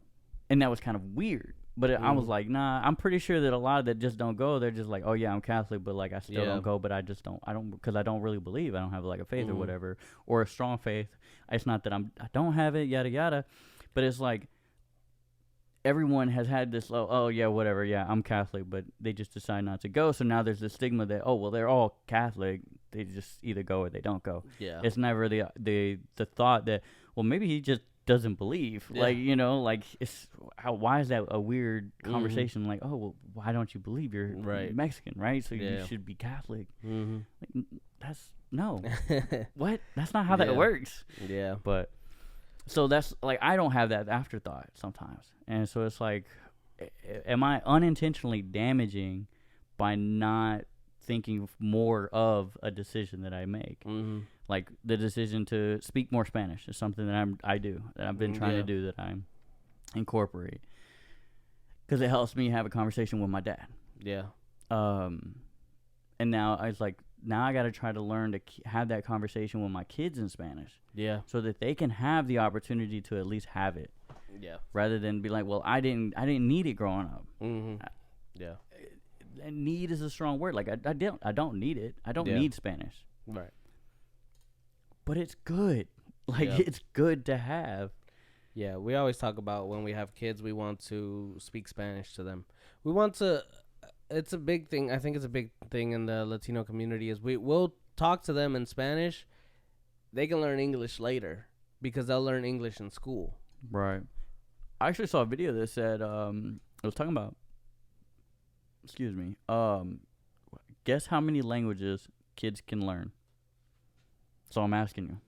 and that was kind of weird. But I was like, nah, I'm pretty sure that a lot of that just don't go. They're just like, oh yeah, I'm Catholic, but like I still don't go. But I don't because I don't really believe. I don't have like a faith or whatever, or a strong faith. It's not that I don't have it, yada yada. But it's like everyone has had this, oh yeah, whatever, yeah, I'm Catholic, but they just decide not to go. So now there's this stigma that, oh well, they're all Catholic. They just either go or they don't go. Yeah. It's never the thought that, well, maybe he just doesn't believe. Yeah. Like, you know, like why is that a weird conversation? Like, oh, well, why don't you believe you're Right. Mexican, right? So Yeah. you should be Catholic. Mm-hmm. Like, that's no. What? That's not how that Yeah. works. Yeah. But so that's like, I don't have that afterthought sometimes. And so it's like, am I unintentionally damaging by not thinking more of a decision that I make? Mm-hmm. Like the decision to speak more Spanish is something that I've been trying to do, that I'm incorporate, because it helps me have a conversation with my dad. Yeah. And now I was like, now I got to try to learn to have that conversation with my kids in Spanish, Yeah. so that they can have the opportunity to at least have it, Yeah. rather than be like, well, I didn't need it growing up. Mm-hmm. Yeah. And need is a strong word. Like I don't need it. I don't Yeah. need Spanish. Right. But it's good. Like, it's good to have. Yeah, we always talk about when we have kids, we want to speak Spanish to them. We want to. It's a big thing. I think it's a big thing in the Latino community is we'll talk to them in Spanish. They can learn English later because they'll learn English in school. Right. I actually saw a video that said, it was talking about, excuse me, guess how many languages kids can learn? So I'm asking you.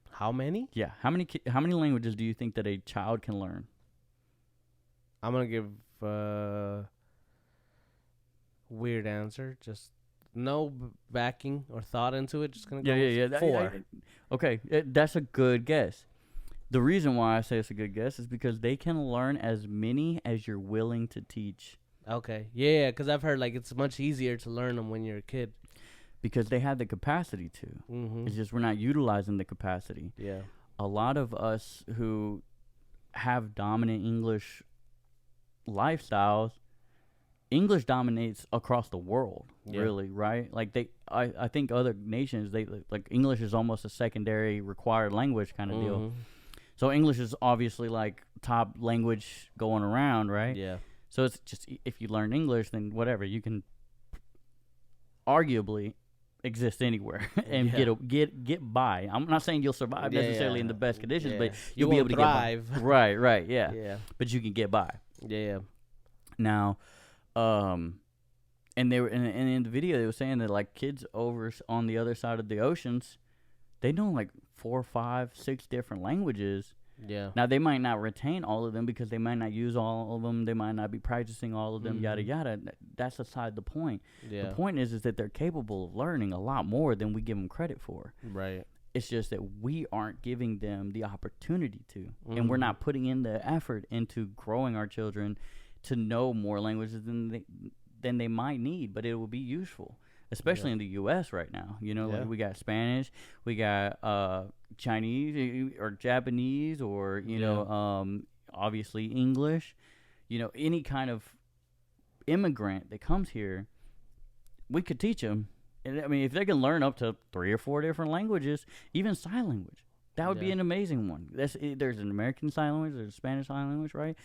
How many? Yeah, how many languages do you think that a child can learn? I'm gonna give weird answer. Just no backing or thought into it. Just gonna go with 4. Okay, that's a good guess. The reason why I say it's a good guess is because they can learn as many as you're willing to teach. Okay. Yeah, because I've heard like it's much easier to learn them when you're a kid. Because they have the capacity to. Mm-hmm. It's just we're not utilizing the capacity. Yeah. A lot of us who have dominant English lifestyles, English dominates across the world, really, right? Like I think other nations, they like English is almost a secondary required language kind of deal. So English is obviously like top language going around, right? Yeah. So it's just, if you learn English, then whatever, you can arguably exist anywhere and get by. I'm not saying you'll survive necessarily in the best conditions, but you'll be able to thrive. Get by. Right, yeah. Yeah. But you can get by. Yeah. Now, and they were in the video they were saying that like kids over on the other side of the oceans, they know like 4, 5, 6 different languages. Yeah. Now they might not retain all of them because they might not use all of them. They might not be practicing all of them. Yada yada. That's aside the point. Yeah. The point is that they're capable of learning a lot more than we give them credit for. Right. It's just that we aren't giving them the opportunity to, and we're not putting in the effort into growing our children to know more languages than they might need. But it will be useful, especially in the U.S. right now. You know, like we got Spanish, we got Chinese or Japanese, or you know, obviously English. You know, any kind of immigrant that comes here, we could teach them. And I mean, if they can learn up to 3 or 4 different languages, even sign language, that would be an amazing one. There's an American sign language, there's a Spanish sign language, right?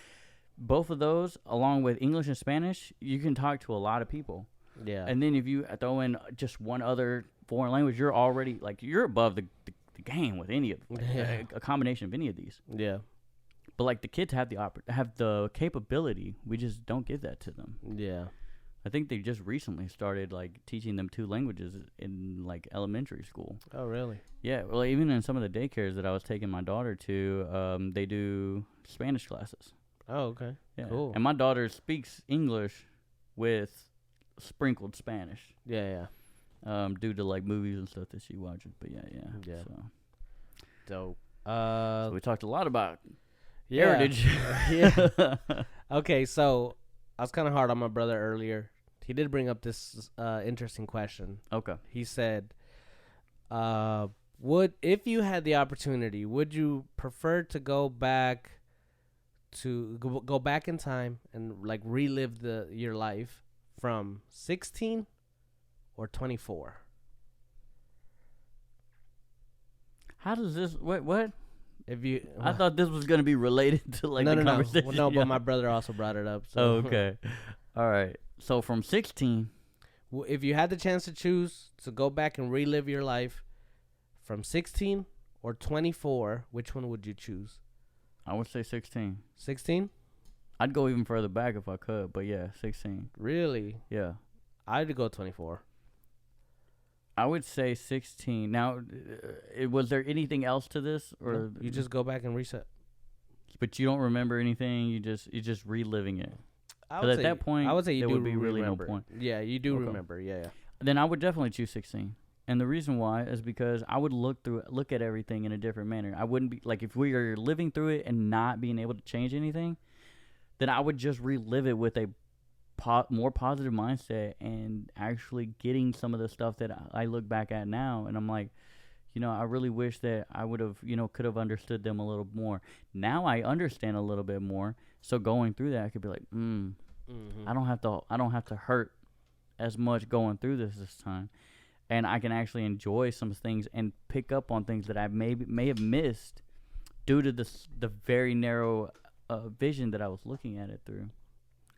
Both of those, along with English and Spanish, you can talk to a lot of people. Yeah. And then if you throw in just one other foreign language, you're already like you're above the game with any of a combination of any of these. Yeah. But like the kids have the capability, we just don't give that to them. Yeah. I think they just recently started like teaching them 2 languages in like elementary school. Oh, really? Yeah, well, even in some of the daycares that I was taking my daughter to, they do Spanish classes. Oh, okay. Yeah. Cool. And my daughter speaks English with sprinkled Spanish. Yeah. Due to like movies and stuff that she watches. But yeah. So. Dope. So we talked a lot about heritage. Yeah. Okay, so I was kind of hard on my brother earlier. He did bring up this interesting question. Okay. He said, if you had the opportunity, would you prefer to go back in time and like relive your life from 16 or 24? How does this what? If you, I thought this was going to be related to like the conversation. No, but my brother also brought it up. So. Oh, okay. All right. So from 16, if you had the chance to choose to go back and relive your life from 16 or 24, which one would you choose? I would say 16. 16? I'd go even further back if I could, but yeah, 16. Really? Yeah. I'd go 24. I would say 16. Now, was there anything else to this, or No, you just go back and reset. But you don't remember anything? You just reliving it. I Because at that point, I would say you there do would be really remember. no point. Yeah, you do Okay. remember. Yeah. Then I would definitely choose 16. And the reason why is because I would look at everything in a different manner. I wouldn't be like, if we are living through it and not being able to change anything, then I would just relive it with a more positive mindset and actually getting some of the stuff that I look back at now, and I'm like, I really wish that I would have, could have understood them a little more. Now I understand a little bit more, so going through that, I could be like, I don't have to hurt as much going through this time, and I can actually enjoy some things and pick up on things that I may have missed due to the very narrow vision that I was looking at it through.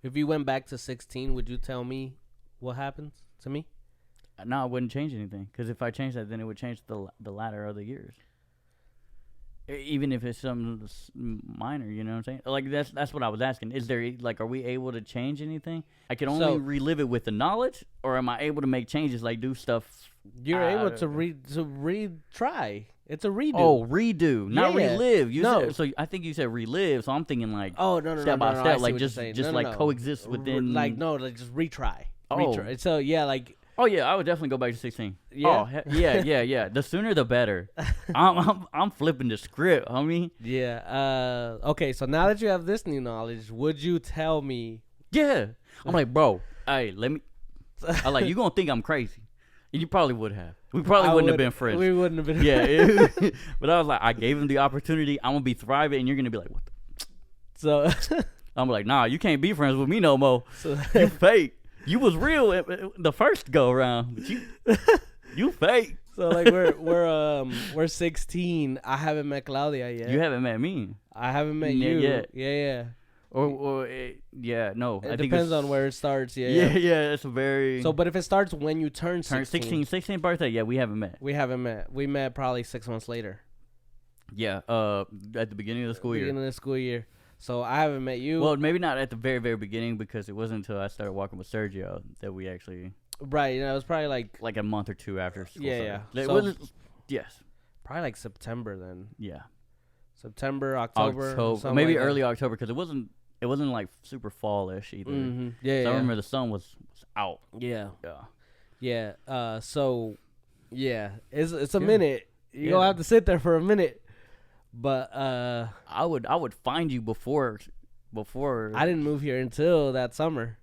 If you went back to 16, would you tell me what happens to me? No, I wouldn't change anything, because if I changed that, then it would change the latter of the years. Even if it's something minor, you know what I'm saying? Like, that's what I was asking. Is there, like, are we able to change anything? I can only relive it with the knowledge, or am I able to make changes, like do stuff? You're able to retry. It's a redo. Oh, redo, not Yeah. relive. No. So I think you said relive, so I'm thinking like, Oh, no, step by no, I step, see like what just you're saying. just No, like no. coexist within. Like just retry. Oh. Retry. So yeah, like Oh yeah, I would definitely go back to 16. Yeah? Oh yeah. The sooner the better. I'm flipping the script, homie. yeah. Okay, so now that you have this new knowledge, would you tell me? Yeah. I'm like, bro, hey, let me. I'm like, you gonna think I'm crazy? And you probably would have. We probably wouldn't have been friends. We wouldn't have been. Yeah. But I was like, I gave him the opportunity. I'm gonna be thriving, and you're gonna be like, what? So I'm like, nah, you can't be friends with me no more. So You fake. You was real the first go around, but you fake. So like we're 16. I haven't met Claudia yet. You haven't met me. I haven't met Yeah, you. yet. Yeah. No. It I think depends on where it starts. Yeah. It's a very. So, but if it starts when you turn 16, 16th birthday. Yeah, we haven't met. we haven't met. We met probably 6 months later. Yeah. At the beginning of the school year. Beginning of the school year. So I haven't met you. Well, maybe not at the very, very beginning, because it wasn't until I started walking with Sergio that we actually. Right. It was probably like A month or two after school. Yeah. Yes. Probably like September then. Yeah. September, October, something maybe like that. early October, because it wasn't like super fallish either. Mm-hmm. So I remember the sun was out. Yeah. Yeah. Yeah. So, yeah, it's a Yeah. minute. You're gonna have to sit there for a minute. But I would find you before. I didn't move here until that summer.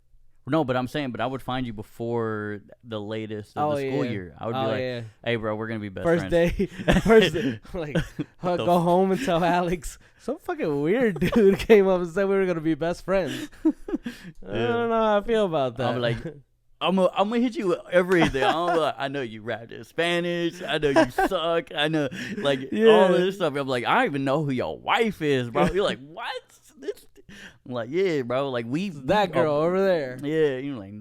No, but I'm saying, I would find you before the latest of the school year. I would be like, hey, bro, we're gonna be best First friends. first day, like, I'll go home and tell Alex, some fucking weird dude came up and said we were gonna be best friends. I don't know how I feel about that. I'm like, I'm gonna hit you with everything. I know you rap in Spanish. I know you suck. I know, like, all this stuff. I'm like, I don't even know who your wife is, bro. You're like, what? I'm like, yeah, bro. Like, that girl over there. Yeah, you're like,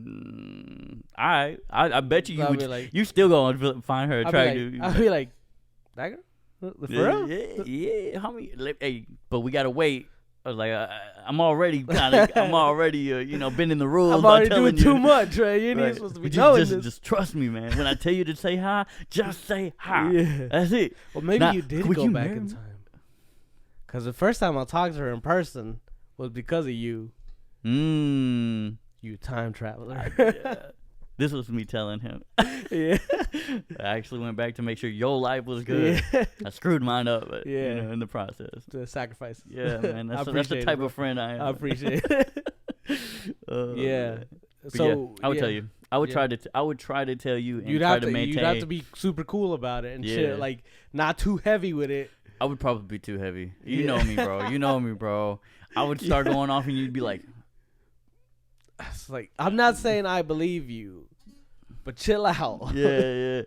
all right. I bet you I'll would. be like- You still gonna find her attractive. I'll be like, that girl? For real? Yeah, homie. Hey, but we gotta wait. I was like, I'm already bending the rules. I'm already by telling doing you. too much, right? You ain't Right. supposed to be But knowing this. just trust me, man. When I tell you to say hi, just say hi. Yeah. That's it. Well, maybe Now, you did would go you back marry in me? time. Because the first time I talked to her in person was because of you. You time traveler. Yeah. This was me telling him. Yeah. I actually went back to make sure your life was good. Yeah. I screwed mine up, but, Yeah. in the process. The sacrifice. Yeah, man. I That's the appreciate it, type bro. of friend I am. I appreciate it. Yeah. But So yeah, I would tell you. I would Yeah. try to tell you and You'd try have to to maintain. you'd have to be super cool about it and Yeah. shit. Like not too heavy with it. I would probably be too heavy. You Yeah. know me, bro. You know me, bro. I would start going off and you'd be like, It's like I'm not saying I believe you, but chill out. yeah.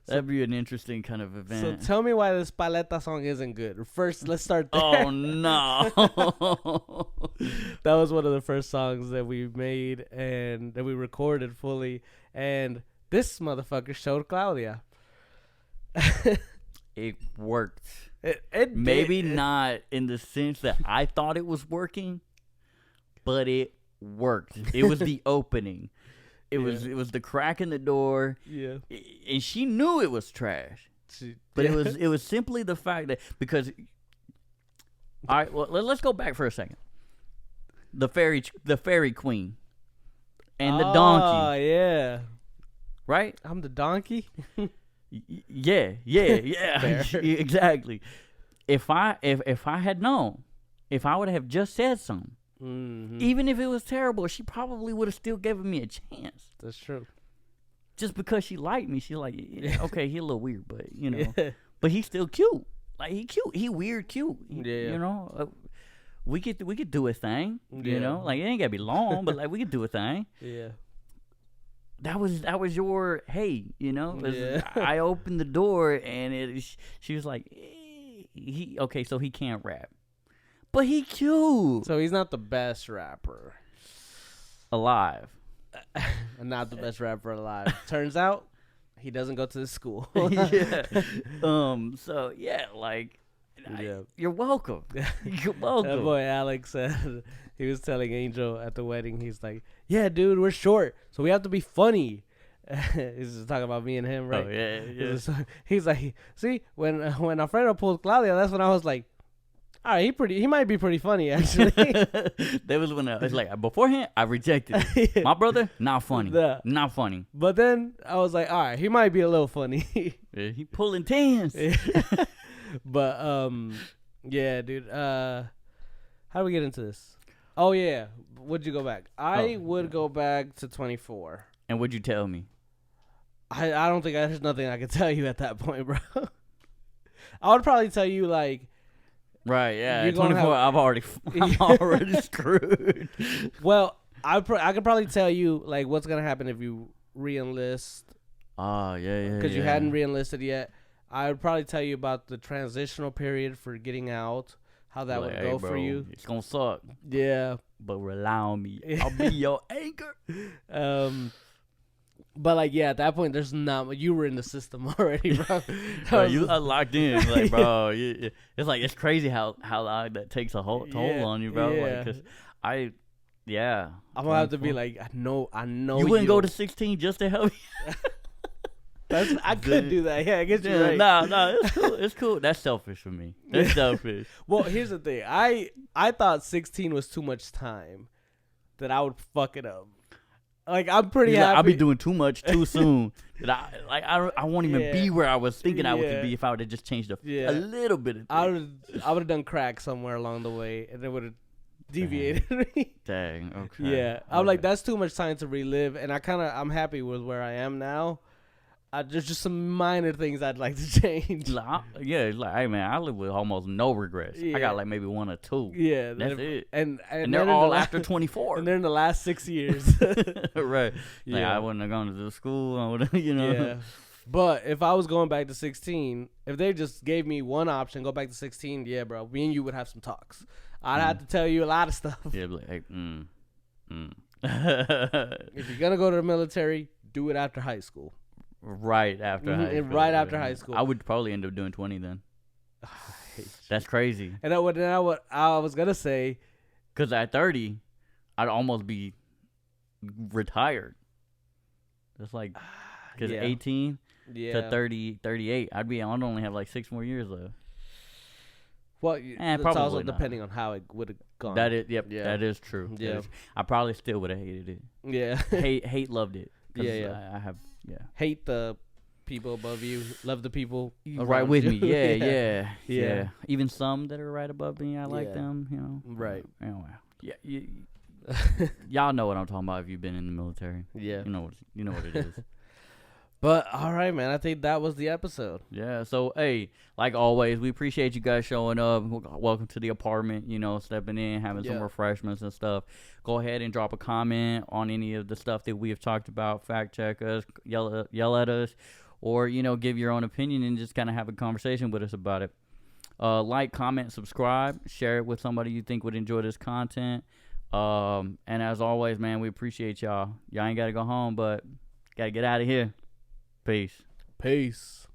That'd be an interesting kind of So event. tell me why this Paleta song isn't good. First, let's start there. Oh no. That was one of the first songs that we made and that we recorded fully. And this motherfucker showed Claudia. it worked. It Maybe did. not in the sense that I thought it was working, but it worked. It was the opening. It was the crack in the door. Yeah. And she knew it was trash. But it was simply the fact that because all right, well, let's go back for a second. The fairy queen and the donkey. Oh, yeah. Right? I'm the donkey. Yeah. Exactly. If I had known, if I would have just said something, even if it was terrible, she probably would have still given me a chance. That's true. Just because she liked me, she's like, okay, he a little weird, but but he's still cute. Like he cute, he weird cute. You know, we could do a thing. You know, like it ain't gotta be long, but like we could do a thing. Yeah. That was your hey, you know. I opened the door and she was like, so he can't rap, but he cute. So he's not the best rapper alive. Not the best rapper alive. Turns out he doesn't go to this school. Yeah. So yeah, like you're welcome. You're welcome. That boy Alex said he was telling Angel at the wedding. He's like, "Yeah, dude, we're short, so we have to be funny." He's just talking about me and him, right? Oh yeah. He's like, "See, when Alfredo pulled Claudia, that's when I was like, all right, he might be pretty funny, actually." That was when it's like beforehand I rejected it. My brother, not funny. Not funny. But then I was like, all right, he might be a little funny. Yeah, he pulling tens. But yeah, dude. How do we get into this? Oh yeah, would you go back? I would go back to 24. And what'd you tell me? I don't think there's nothing I could tell you at that point, bro. I would probably tell you like. Right, yeah. 24, I'm already screwed. Well, I could probably tell you like what's gonna happen if you re-enlist. Oh yeah. Because you hadn't re-enlisted yet. I would probably tell you about the transitional period for getting out, how that would go for you. It's gonna suck. Yeah, but rely on me. I'll be your anchor. But like, yeah, at that point, there's not. You were in the system already, bro. Bro, you are locked in, like, bro. It's like it's crazy how long that takes a whole toll on you, bro. Yeah. Like, 'cause I'm gonna have to be like, I know. You wouldn't go to 16 just to help me. I could do that. Yeah, I guess you're right. No, it's cool. It's cool. That's selfish for me. That's selfish. Well, here's the thing. I thought 16 was too much time, that I would fuck it up. Like I'm pretty happy. I'll be doing too much too soon. I won't even be where I was thinking I could be if I would have just changed a little bit. I would have done crack somewhere along the way, and it would have deviated me. Dang. Okay. Yeah, I'm like, that's too much time to relive, and I'm happy with where I am now. There's just some minor things I'd like to change. Hey man, I live with almost no regrets. I got like maybe one or two. Yeah, that's it. And they're all after 24. And they're in the last 6 years. Right. Like, I wouldn't have gone to the school. I would, Yeah. But if I was going back to 16, if they just gave me one option, go back to 16, yeah, bro, me and you would have some talks. I'd have to tell you a lot of stuff. Yeah, like, hey, If you're gonna go to the military, do it after high school. Right after high school. Right after high school. I would probably end up doing 20 then. That's crazy. And I was going to say. Because at 30, I'd almost be retired. That's like, because 18 to 30, 38, I'd only have like 6 more years left. Well, it's also depending on how it would have gone. That is true. Yeah. I probably still would have hated it. Yeah. hate loved it. Yeah. I have. Yeah. Hate the people above you. Love the people right with me. Yeah. Yeah. Even some that are right above me, I like them. You know. Right. Anyway. Yeah. Y'all know what I'm talking about if you've been in the military. Yeah. You know what it is. But all right, man. I think that was the episode. Yeah. So hey, like always, we appreciate you guys showing up. Welcome to the apartment. Stepping in, having some refreshments and stuff. Go ahead and drop a comment on any of the stuff that we have talked about. Fact check us, yell at us, or give your own opinion and just kind of have a conversation with us about it. Like, comment, subscribe, share it with somebody you think would enjoy this content. And as always, man, we appreciate y'all. Y'all ain't got to go home, but got to get out of here. Peace.